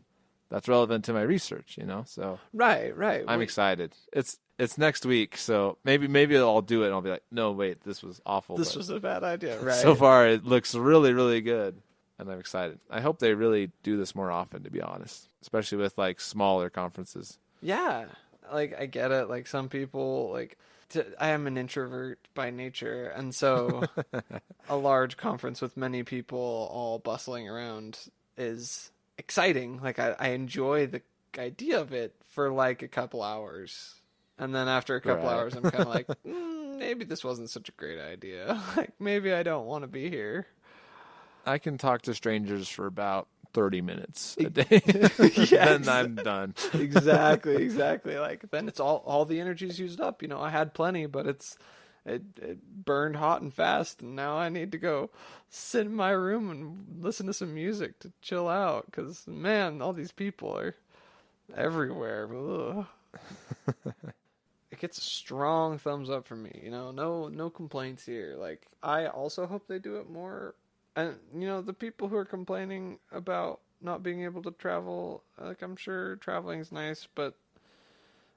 that's relevant to my research, So Right. I'm excited. It's next week, so maybe I'll do it and I'll be like, no, wait, this was awful. This was a bad idea, right? So far, it looks really, really good. And I'm excited. I hope they really do this more often, to be honest, especially with like smaller conferences. Yeah, like I get it. Like some people, I am an introvert by nature, and so a large conference with many people all bustling around is exciting. Like I enjoy the idea of it for like a couple hours, and then after a couple hours, I'm kind of like, maybe this wasn't such a great idea. Like maybe I don't want to be here. I can talk to strangers for about 30 minutes a day. Then I'm done. Exactly. Like then it's all the energy's used up. I had plenty, but it burned hot and fast, and now I need to go sit in my room and listen to some music to chill out. Because man, all these people are everywhere. It gets a strong thumbs up from me. No complaints here. Like I also hope they do it more. And, the people who are complaining about not being able to travel, like, I'm sure traveling's nice, but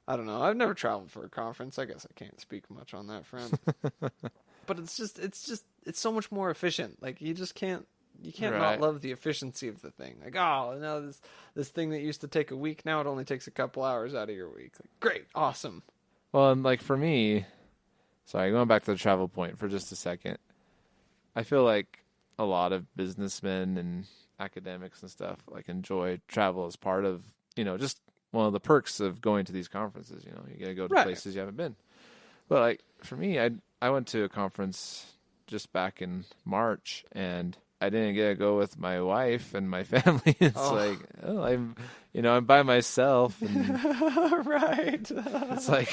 I don't know. I've never traveled for a conference. I guess I can't speak much on that front. But it's so much more efficient. Like, you can't not love the efficiency of the thing. Like, oh, no, this thing that used to take a week, now it only takes a couple hours out of your week. Like, great, awesome. Well, and like for me, sorry, going back to the travel point for just a second, I feel like a lot of businessmen and academics and stuff like enjoy travel as part of, just one of the perks of going to these conferences. You get to go to places you haven't been. But like for me, I went to a conference just back in March, and I didn't get to go with my wife and my family. I'm by myself, and right. It's like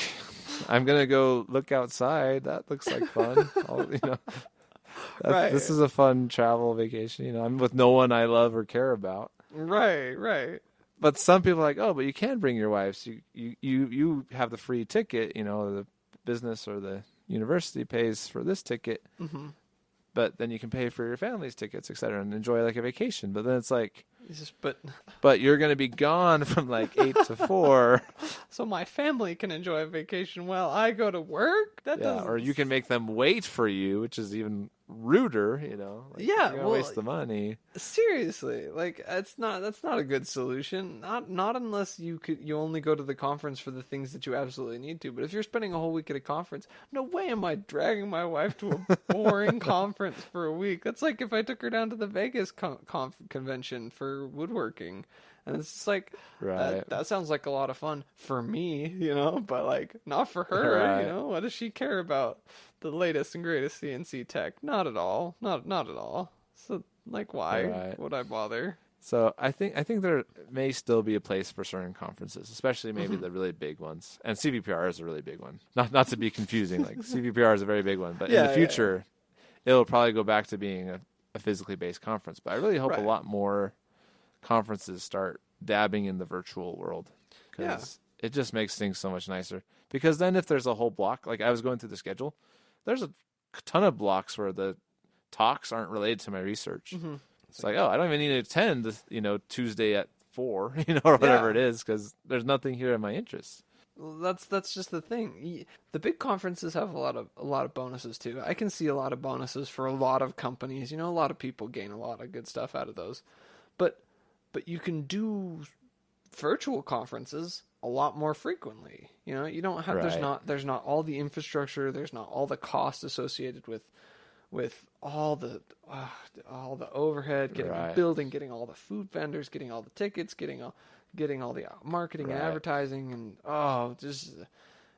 I'm gonna go look outside. That looks like fun. This is a fun travel vacation. I'm with no one I love or care about. Right. But some people are like, oh, but you can bring your wives. You have the free ticket. The business or the university pays for this ticket. Mm-hmm. But then you can pay for your family's tickets, etc., and enjoy like a vacation. But then it's like, but you're going to be gone from like 8 to 4. So my family can enjoy a vacation while I go to work? Or you can make them wait for you, which is even ruder, You're gonna waste the money. Seriously, like that's not a good solution. Not unless you only go to the conference for the things that you absolutely need to. But if you're spending a whole week at a conference, no way am I dragging my wife to a boring conference for a week. That's like if I took her down to the Vegas convention for woodworking. And it's just like, that sounds like a lot of fun for me, but like not for her, What does she care about the latest and greatest CNC tech? Not at all. Not at all. So like, why would I bother? So I think there may still be a place for certain conferences, especially maybe the really big ones. And CVPR is a really big one. Not to be confusing, like CVPR is a very big one, but in the future, it'll probably go back to being a physically based conference. But I really hope a lot more conferences start dabbing in the virtual world, because it just makes things so much nicer. Because then if there's a whole block, like I was going through the schedule, there's a ton of blocks where the talks aren't related to my research. Mm-hmm. It's like, oh, I don't even need to attend, Tuesday at 4, or whatever Yeah. it is, because there's nothing here in my interests. Well, that's just the thing. The big conferences have a lot of bonuses too. I can see a lot of bonuses for a lot of companies. A lot of people gain a lot of good stuff out of those. But you can do virtual conferences a lot more frequently. You don't have there's not all the infrastructure, there's not all the cost associated with all the overhead, getting a building, getting all the food vendors, getting all the tickets, getting all the marketing and advertising, and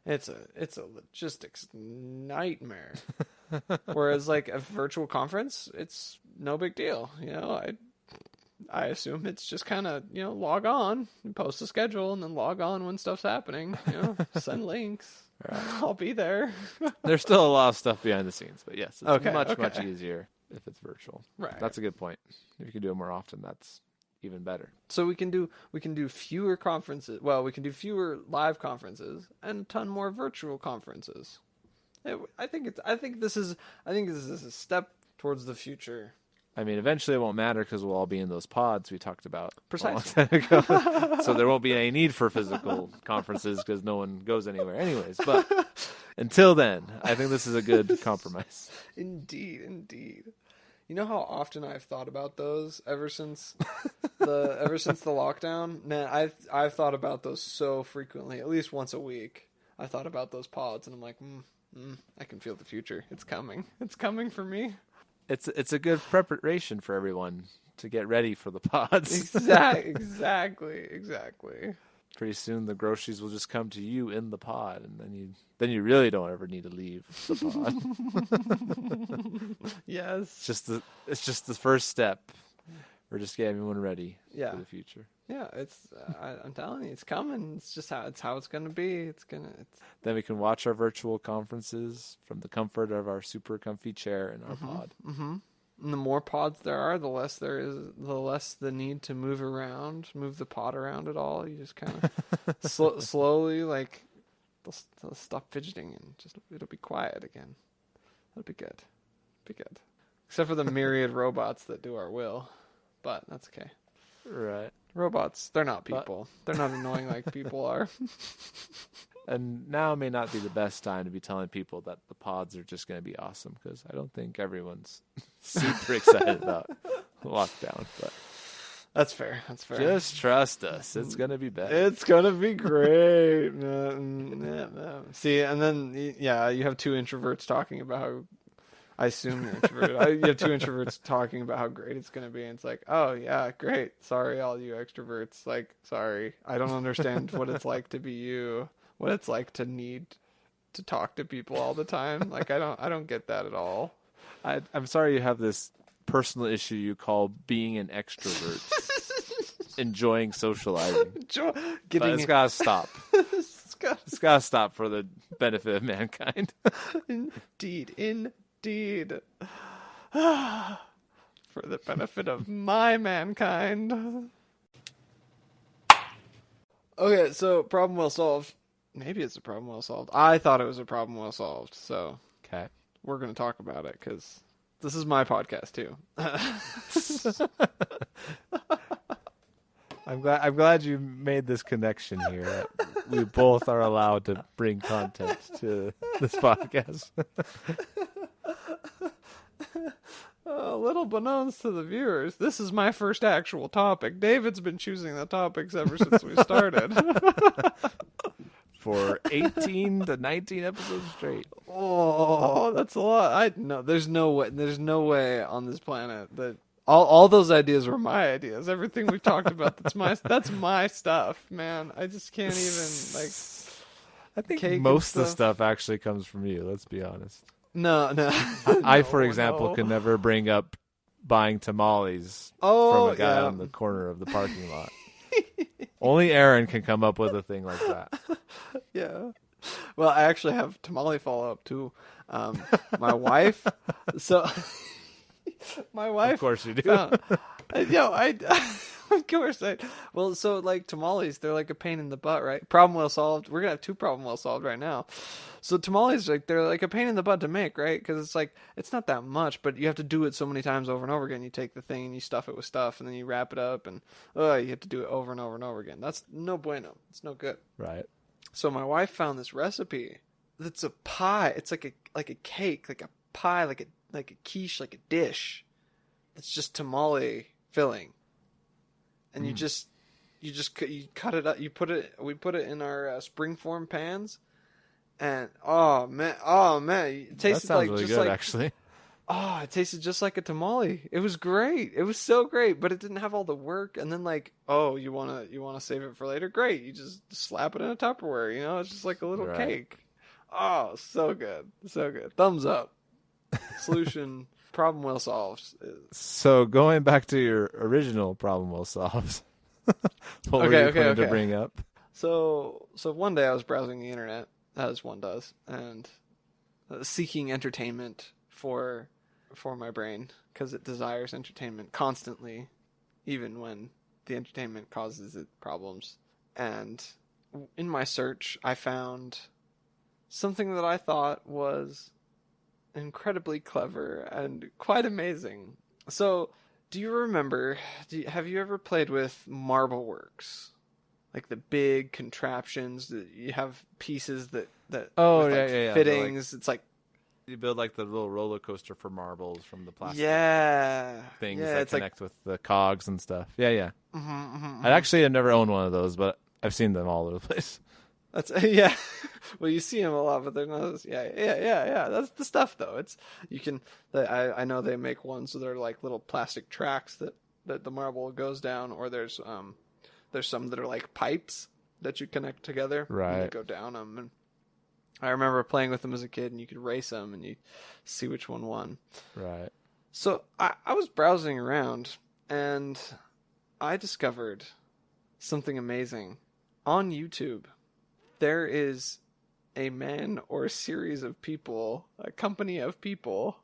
it's a logistics nightmare. Whereas like a virtual conference, it's no big deal. I assume it's just kind of, log on and post a schedule and then log on when stuff's happening, send links. Right. I'll be there. There's still a lot of stuff behind the scenes, but yes, it's Okay, much easier if it's virtual. Right. That's a good point. If you can do it more often, that's even better. So we can do fewer conferences. Well, we can do fewer live conferences and a ton more virtual conferences. I think this is a step towards the future. I mean, eventually it won't matter because we'll all be in those pods we talked about Precisely. a long time ago. So there won't be any need for physical conferences because no one goes anywhere anyways. But until then, I think this is a good compromise. Indeed. You know how often I've thought about those ever since the lockdown? Man, I've thought about those so frequently, at least once a week. I thought about those pods, and I'm like, I can feel the future. It's coming. It's coming for me. It's a good preparation for everyone to get ready for the pods. Exactly. Pretty soon the groceries will just come to you in the pod, and then you really don't ever need to leave the pod. Yes. It's just the first step. We're just getting everyone ready for the future. Yeah, I'm telling you, it's coming. It's just how it's gonna be. Then we can watch our virtual conferences from the comfort of our super comfy chair in our pod. Mm-hmm. And the more pods there are, the less the need to move the pod around at all. You just kind of slowly, like, they'll stop fidgeting and it'll be quiet again. That'll be good. Except for the myriad robots that do our will, but that's okay. Right. Robots, they're not people. They're not annoying like people are. And now may not be the best time to be telling people that the pods are just going to be awesome, because I don't think everyone's super excited about lockdown. But that's fair. Just trust us. It's going to be better. It's going to be great. See, and then, you have two introverts talking about how, I assume you're introverted. You have two introverts talking about how great it's going to be, and it's like, oh, yeah, great. Sorry, all you extroverts. Like, sorry. I don't understand what it's like to be you, what it's like to need to talk to people all the time. Like, I don't get that at all. I'm sorry you have this personal issue you call being an extrovert. Enjoying socializing. It's got to stop. It's got to stop for the benefit of mankind. Indeed. For the benefit of my mankind. Okay, so problem well solved. Maybe it's a problem well solved. I thought it was a problem well solved, so okay, we're going to talk about it because this is my podcast too. I'm glad you made this connection here. We both are allowed to bring content to this podcast. Little beknownst to the viewers, this is my first actual topic. David's been choosing the topics ever since we started. For 18 to 19 episodes straight. Oh, that's a lot. There's no way on this planet that all those ideas were my ideas. Everything we've talked about, that's my stuff, man. I just can't even, like, I think most of the stuff actually comes from you, let's be honest. No. I, for example, can never bring up buying tamales from a guy on the corner of the parking lot. Only Aaron can come up with a thing like that. Yeah. Well, I actually have tamale follow-up too. My wife. So, my wife. Of course you do. Of course. Well, so like tamales, they're like a pain in the butt, right? Problem well solved. We're gonna have two problem well solved right now. So tamales, like they're like a pain in the butt to make, right? Because it's like it's not that much, but you have to do it so many times over and over again. You take the thing and you stuff it with stuff, and then you wrap it up, and you have to do it over and over and over again. That's no bueno. It's no good. Right. So my wife found this recipe. That's a pie. It's like a cake, like a pie, like a quiche, like a dish. It's just tamale filling. And you cut it up. We put it in our springform pans, and oh man, it tasted like really just good, like actually. Oh, it tasted just like a tamale. It was great. It was so great, but it didn't have all the work. And then like, oh, you wanna save it for later? Great, you just slap it in a Tupperware. It's just like a little cake. Oh, so good, so good. Thumbs up. Solution. Problem well solved. So going back to your original problem well solved, what were you going to bring up? So one day I was browsing the internet, as one does, and seeking entertainment for my brain, because it desires entertainment constantly, even when the entertainment causes it problems. And in my search, I found something that I thought was incredibly clever and quite amazing. So, do you remember? Have you ever played with Marbleworks? Like the big contraptions that you have pieces that fittings. It's like you build like the little roller coaster for marbles from the plastic things that connect with the cogs and stuff. Yeah. I actually have never owned one of those, but I've seen them all over the place. That's Well, you see them a lot, but they're not. Yeah. That's the stuff, though. It's you can. I know they make ones so they're like little plastic tracks that the marble goes down, or there's some that are like pipes that you connect together. Right. And you go down them, and I remember playing with them as a kid, and you could race them, and you see which one won. Right. So I was browsing around, and I discovered something amazing on YouTube. There is a man or a series of people, a company of people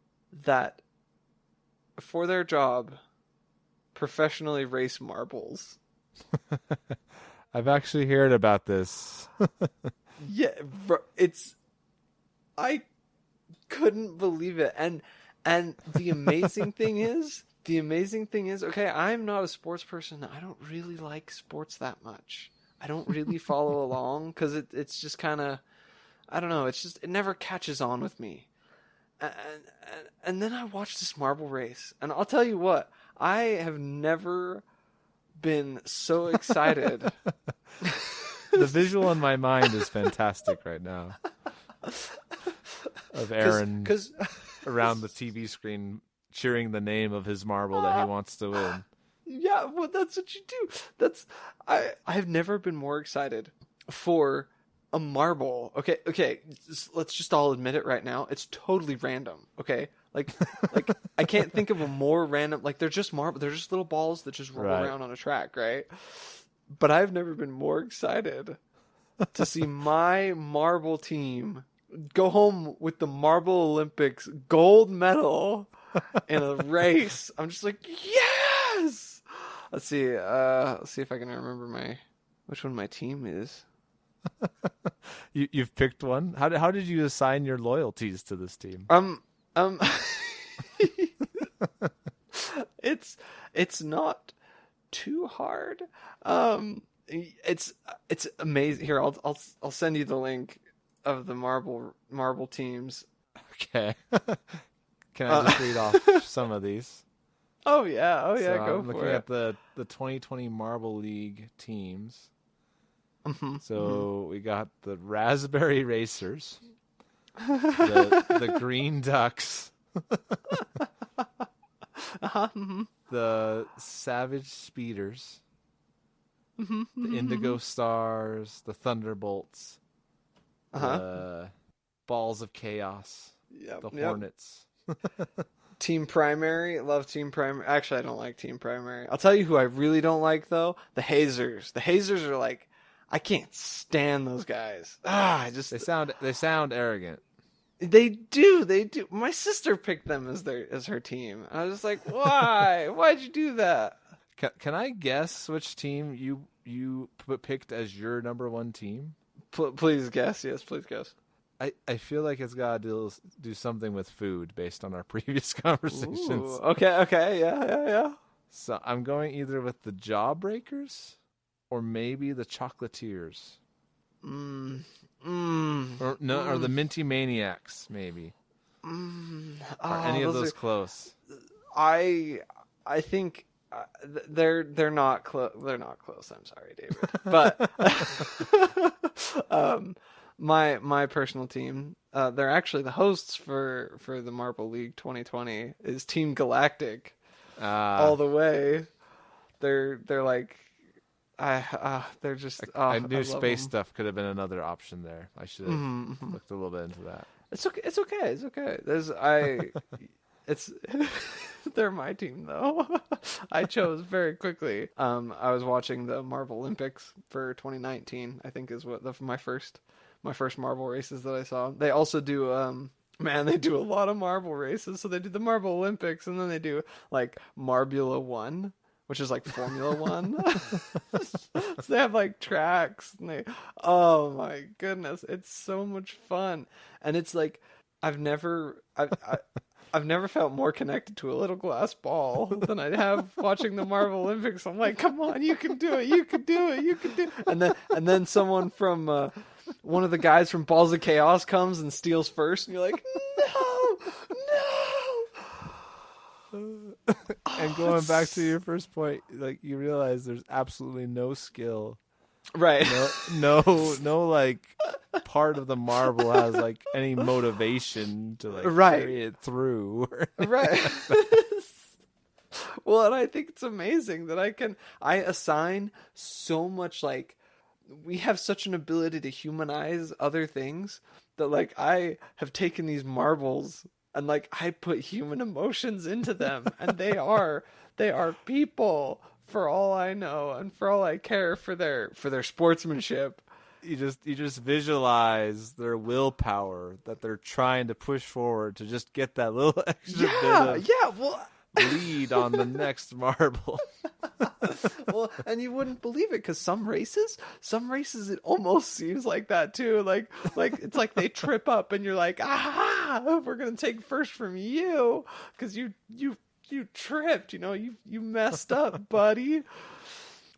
that, for their job, professionally race marbles. I've actually heard about this. Yeah, I couldn't believe it. And the amazing thing is, okay, I'm not a sports person. I don't really like sports that much. I don't really follow along because it's just kind of, I don't know. It never catches on with me. And then I watched this marble race, and I'll tell you what, I have never been so excited. The visual in my mind is fantastic right now. Of Aaron around the TV screen cheering the name of his marble that he wants to win. Yeah, well, that's what you do. I've never been more excited for a marble. Okay, let's just all admit it right now. It's totally random. Okay, like I can't think of a more random. Like they're just marble. They're just little balls that just roll around on a track, right? But I've never been more excited to see my marble team go home with the Marble Olympics gold medal in a race. I'm just like, yes. Let's see if I can remember which one my team is. You've picked one? How did you assign your loyalties to this team? It's not too hard. It's amazing. Here, I'll send you the link of the marble teams. Okay. Can I just read off some of these? Oh yeah, go for it. I'm looking at the 2020 Marble League teams. So we got the Raspberry Racers, the Green Ducks, the Savage Speeders, the Indigo Stars, the Thunderbolts, the Balls of Chaos, the Hornets. Team Primary, love Team Primary. Actually, I don't like Team Primary. I'll tell you who I really don't like though: the Hazers. The Hazers are like, I can't stand those guys. They sound arrogant. They do. My sister picked them as her team. I was just like, why? Why'd you do that? Can I guess which team you picked as your number one team? Please guess. Yes, please guess. I feel like it's got to do something with food based on our previous conversations. Ooh, okay, yeah. So I'm going either with the Jawbreakers or maybe the Chocolatiers. Or the Minty Maniacs, maybe. Are any of those close? I think they're not close. They're not close. I'm sorry, David, but my personal team, they're actually the hosts for the Marble League 2020 is Team Galactic, all the way. They're like, they're just. I knew space stuff could have been another option there. I should have looked a little bit into that. It's okay. It's okay. They're my team though. I chose very quickly. I was watching the Marble Olympics for 2019. I think is what my first marble races that I saw. They also do they do a lot of marble races. So they do the Marble Olympics, and then they do like Marbula 1, which is like Formula 1. So they have like tracks, and oh my goodness, it's so much fun. And it's like I've never felt more connected to a little glass ball than I have watching the Marble Olympics. I'm like, come on, you can do it, you can do it, you can do it. And then someone from one of the guys from Balls of Chaos comes and steals first, and you're like, no. And going back to your first point, like you realize there's absolutely no skill, right? No, like part of the marble has like any motivation to like carry it through, right? Well, and I think it's amazing that I assign so much, like we have such an ability to humanize other things that like I have taken these marbles. And like I put human emotions into them, and they are people for all I know, and for all I care for their sportsmanship. You just visualize their willpower that they're trying to push forward to just get that little extra bit of lead on the next marble. Well, and you wouldn't believe it, because some races it almost seems like that too. Like it's like they trip up and you're like, we're gonna take first from you because you tripped, you messed up, buddy.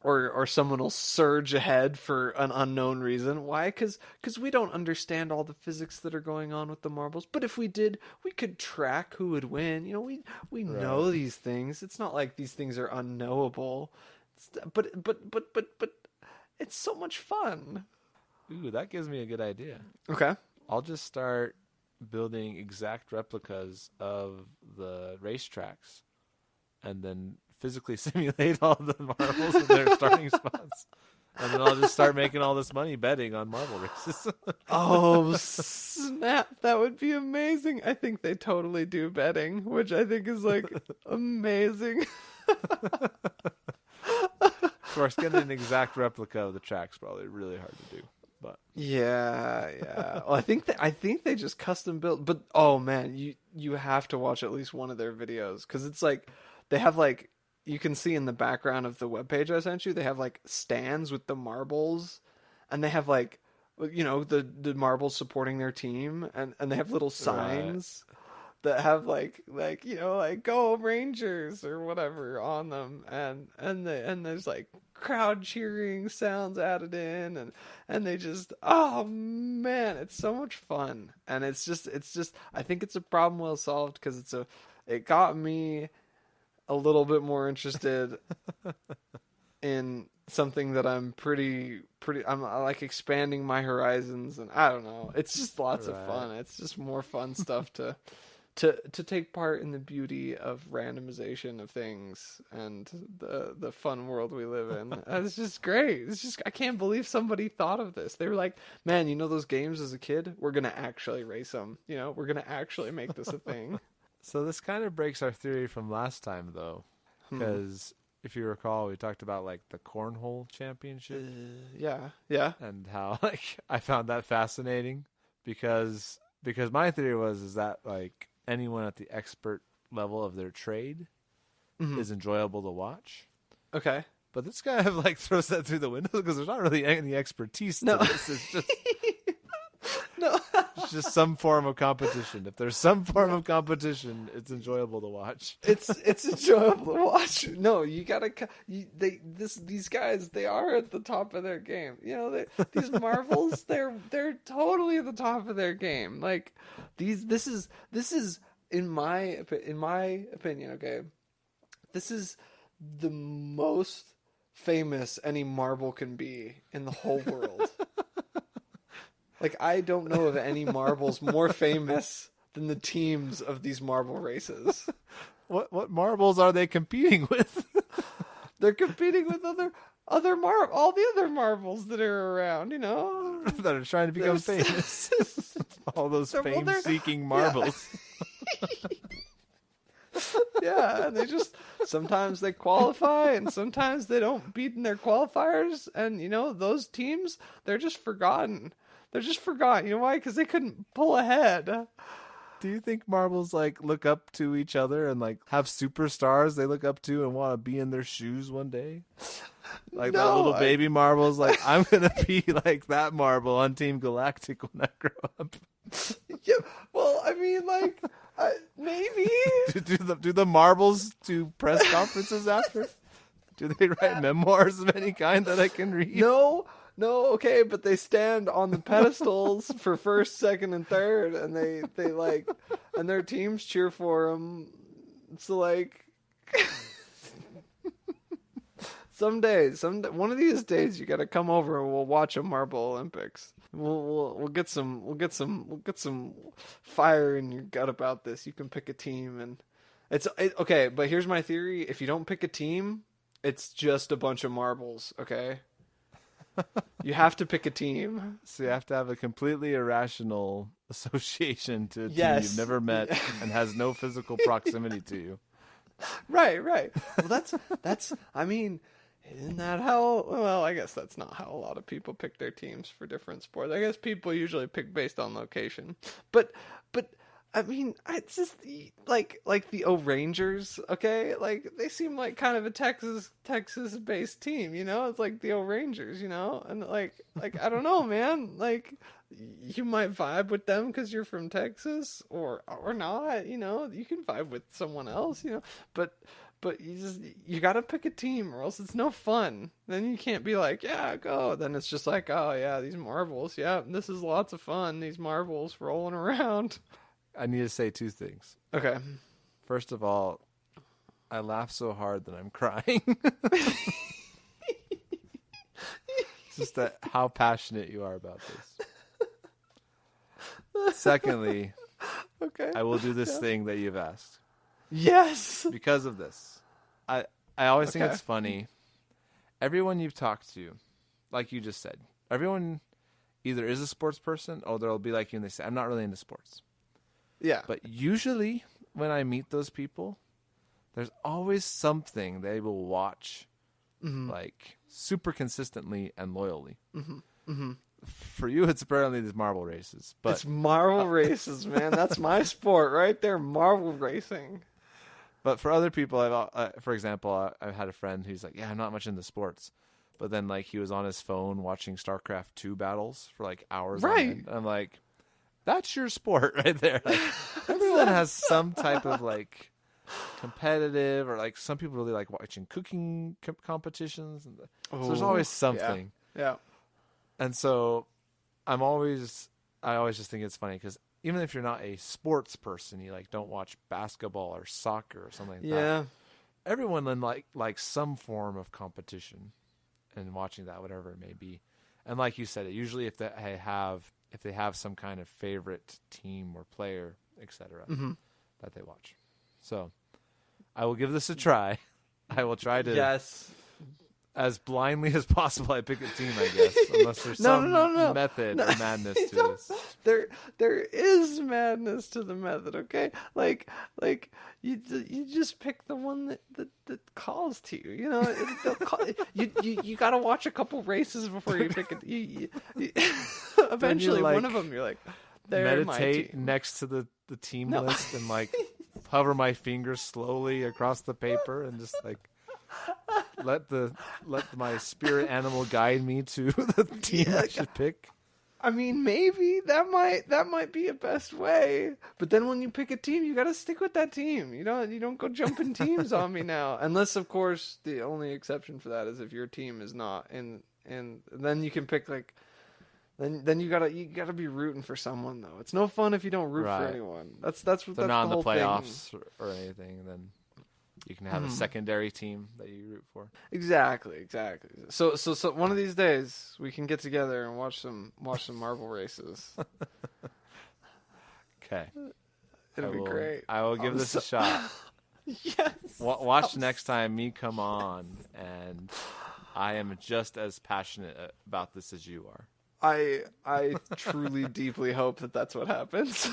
Or someone will surge ahead for an unknown reason. Why? Because we don't understand all the physics that are going on with the marbles. But if we did, we could track who would win. We know these things. It's not like these things are unknowable. But it's so much fun. Ooh, that gives me a good idea. Okay. I'll just start building exact replicas of the racetracks, and then physically simulate all the marbles in their starting spots. And then I'll just start making all this money betting on marble races. Oh, snap. That would be amazing. I think they totally do betting, which I think is like amazing. Of course, getting an exact replica of the track's probably really hard to do. But yeah. Well, I think they just custom built. But oh man, you have to watch at least one of their videos, because it's like they have like, you can see in the background of the webpage I sent you, they have like stands with the marbles, and they have like, the marbles supporting their team, and they have little signs that have like go Rangers or whatever on them, and there's like crowd cheering sounds added in, and they just, oh man, it's so much fun. And it's just I think it's a problem well solved, because it got me a little bit more interested in something that I'm pretty I'm like expanding my horizons, and I don't know, it's just lots of fun. It's just more fun stuff to take part in the beauty of randomization of things and the fun world we live in. It's just great. It's just, I can't believe somebody thought of this. They were like, man, those games as a kid, we're going to actually race them. We're going to actually make this a thing. So this kind of breaks our theory from last time, though, because if you recall, we talked about like the cornhole championship. Yeah. And how like I found that fascinating because my theory is that like anyone at the expert level of their trade is enjoyable to watch. Okay. But this guy like throws that through the window because there's not really any expertise to No. this. It's just No. it's just some form of competition. If there's some form of competition, it's enjoyable to watch. It's enjoyable to watch. No, you gotta. These guys, they are at the top of their game. You know, these marbles, they're totally at the top of their game. Like this is in my opinion. Okay, this is the most famous any marble can be in the whole world. Like, I don't know of any marbles more famous than the teams of these marble races. What marbles are they competing with? They're competing with all the other marbles that are around, you know, that are trying to become famous. All those fame-seeking marbles. Yeah, and sometimes they qualify, and sometimes they don't beat in their qualifiers, and you know those teams, they're just forgotten. They're just forgotten. You know why? Because they couldn't pull ahead. Do you think marbles like look up to each other and like have superstars they look up to and want to be in their shoes one day? Like that little baby marble's like, I'm gonna be like that marble on Team Galactic when I grow up. Yeah, well, I mean, like, maybe. do the marbles do press conferences after? Do they write memoirs of any kind that I can read? No, okay, but they stand on the pedestals for first, second, and third, and they like, and their teams cheer for them. So like, one of these days, you got to come over and we'll watch a Marble Olympics. We'll get some fire in your gut about this. You can pick a team, and okay. But here's my theory: if you don't pick a team, it's just a bunch of marbles. Okay. You have to pick a team. So you have to have a completely irrational association to a team you've never met and has no physical proximity to you. Right. Well, that's. I mean, isn't that how? Well, I guess that's not how a lot of people pick their teams for different sports. I guess people usually pick based on location. But I mean, it's just like the O'Rangers, okay? Like they seem like kind of a Texas based team, you know? It's like the O'Rangers, you know? And like I don't know, man. Like you might vibe with them because you're from Texas, or not, you know? You can vibe with someone else, you know? But you got to pick a team, or else it's no fun. Then you can't be like, yeah, go. Then it's just like, oh yeah, these marbles, yeah, this is lots of fun. These marbles rolling around. I need to say two things. Okay. First of all, I laugh so hard that I'm crying. Just that how passionate you are about this. Secondly, okay, I will do this thing that you've asked. Yes. Because of this. I always think it's funny. Everyone you've talked to, like you just said, everyone either is a sports person or they'll be like you and they say, I'm not really into sports. Yeah. But usually when I meet those people, there's always something they will watch like super consistently and loyally. Mm-hmm. Mm-hmm. For you, it's apparently these marble races. But it's marble races, man. That's my sport right there, marble racing. But for other people, for example, I've had a friend who's like, yeah, I'm not much into sports. But then like he was on his phone watching StarCraft 2 battles for like hours. Right. On end. I'm like, that's your sport right there. Like, everyone has some type of like competitive, or like some people really like watching cooking competitions. So there's always something. Yeah. And so I always just think it's funny because even if you're not a sports person, you like don't watch basketball or soccer or something like that. Everyone then like some form of competition and watching that, whatever it may be. And like you said, usually if they have some kind of favorite team or player, etc., that they watch. So I will give this a try. I will try to as blindly as possible. I pick a team, I guess, unless there's some method or madness to this. There is madness to the method. Okay, like you just pick the one that calls to you. You know, you got to watch a couple races before you pick it. Eventually, like, one of them you're like, meditate next to the team list and like hover my fingers slowly across the paper and just like let my spirit animal guide me to the team I should pick. I mean, maybe that might be a best way. But then when you pick a team, you got to stick with that team. You don't go jumping teams on me now. Unless, of course, the only exception for that is if your team is not in, and then you can pick like. Then you gotta be rooting for someone though. It's no fun if you don't root for anyone. That's what they're that's not in the the whole playoffs thing. or anything. Then you can have a secondary team that you root for. Exactly. So one of these days we can get together and watch some marble races. Okay, It'll be great. I will give this a shot. Yes. Watch next time me come on, and I am just as passionate about this as you are. I truly, deeply hope that that's what happens.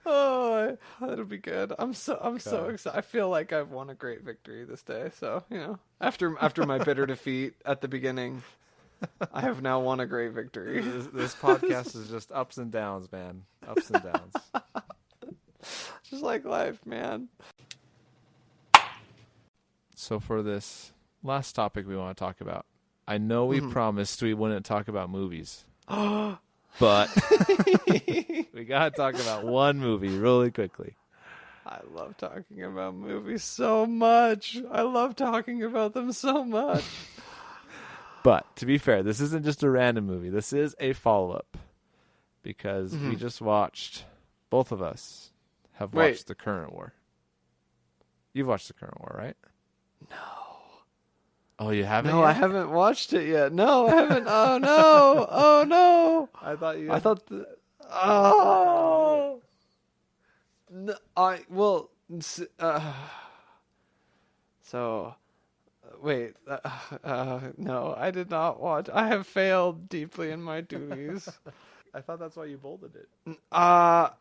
Oh, that'll be good. I'm so excited. I feel like I've won a great victory this day. So after my bitter defeat at the beginning, I have now won a great victory. This podcast is just ups and downs, man. Ups and downs. Just like life, man. So for this last topic we want to talk about, I know we promised we wouldn't talk about movies, but we got to talk about one movie really quickly. I love talking about movies so much. I love talking about them so much. But to be fair, this isn't just a random movie. This is a follow-up because we just watched, both of us have watched The Current War. You've watched The Current War, right? No. Oh, you haven't? No, yet? I haven't watched it yet. No, I haven't. Oh no! Oh no! I thought you. I thought. Oh. No, So, wait. No, I did not watch. I have failed deeply in my duties. I thought that's why you bolded it. I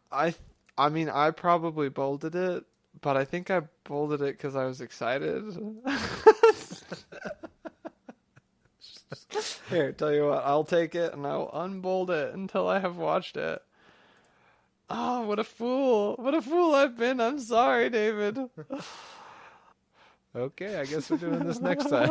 mean, I probably bolded it, but I think I bolded it because I was excited. Here, tell you what, I'll take it and I'll unbold it until I have watched it. Oh, what a fool. What a fool I've been. I'm sorry, David. Okay, I guess we're doing this next time.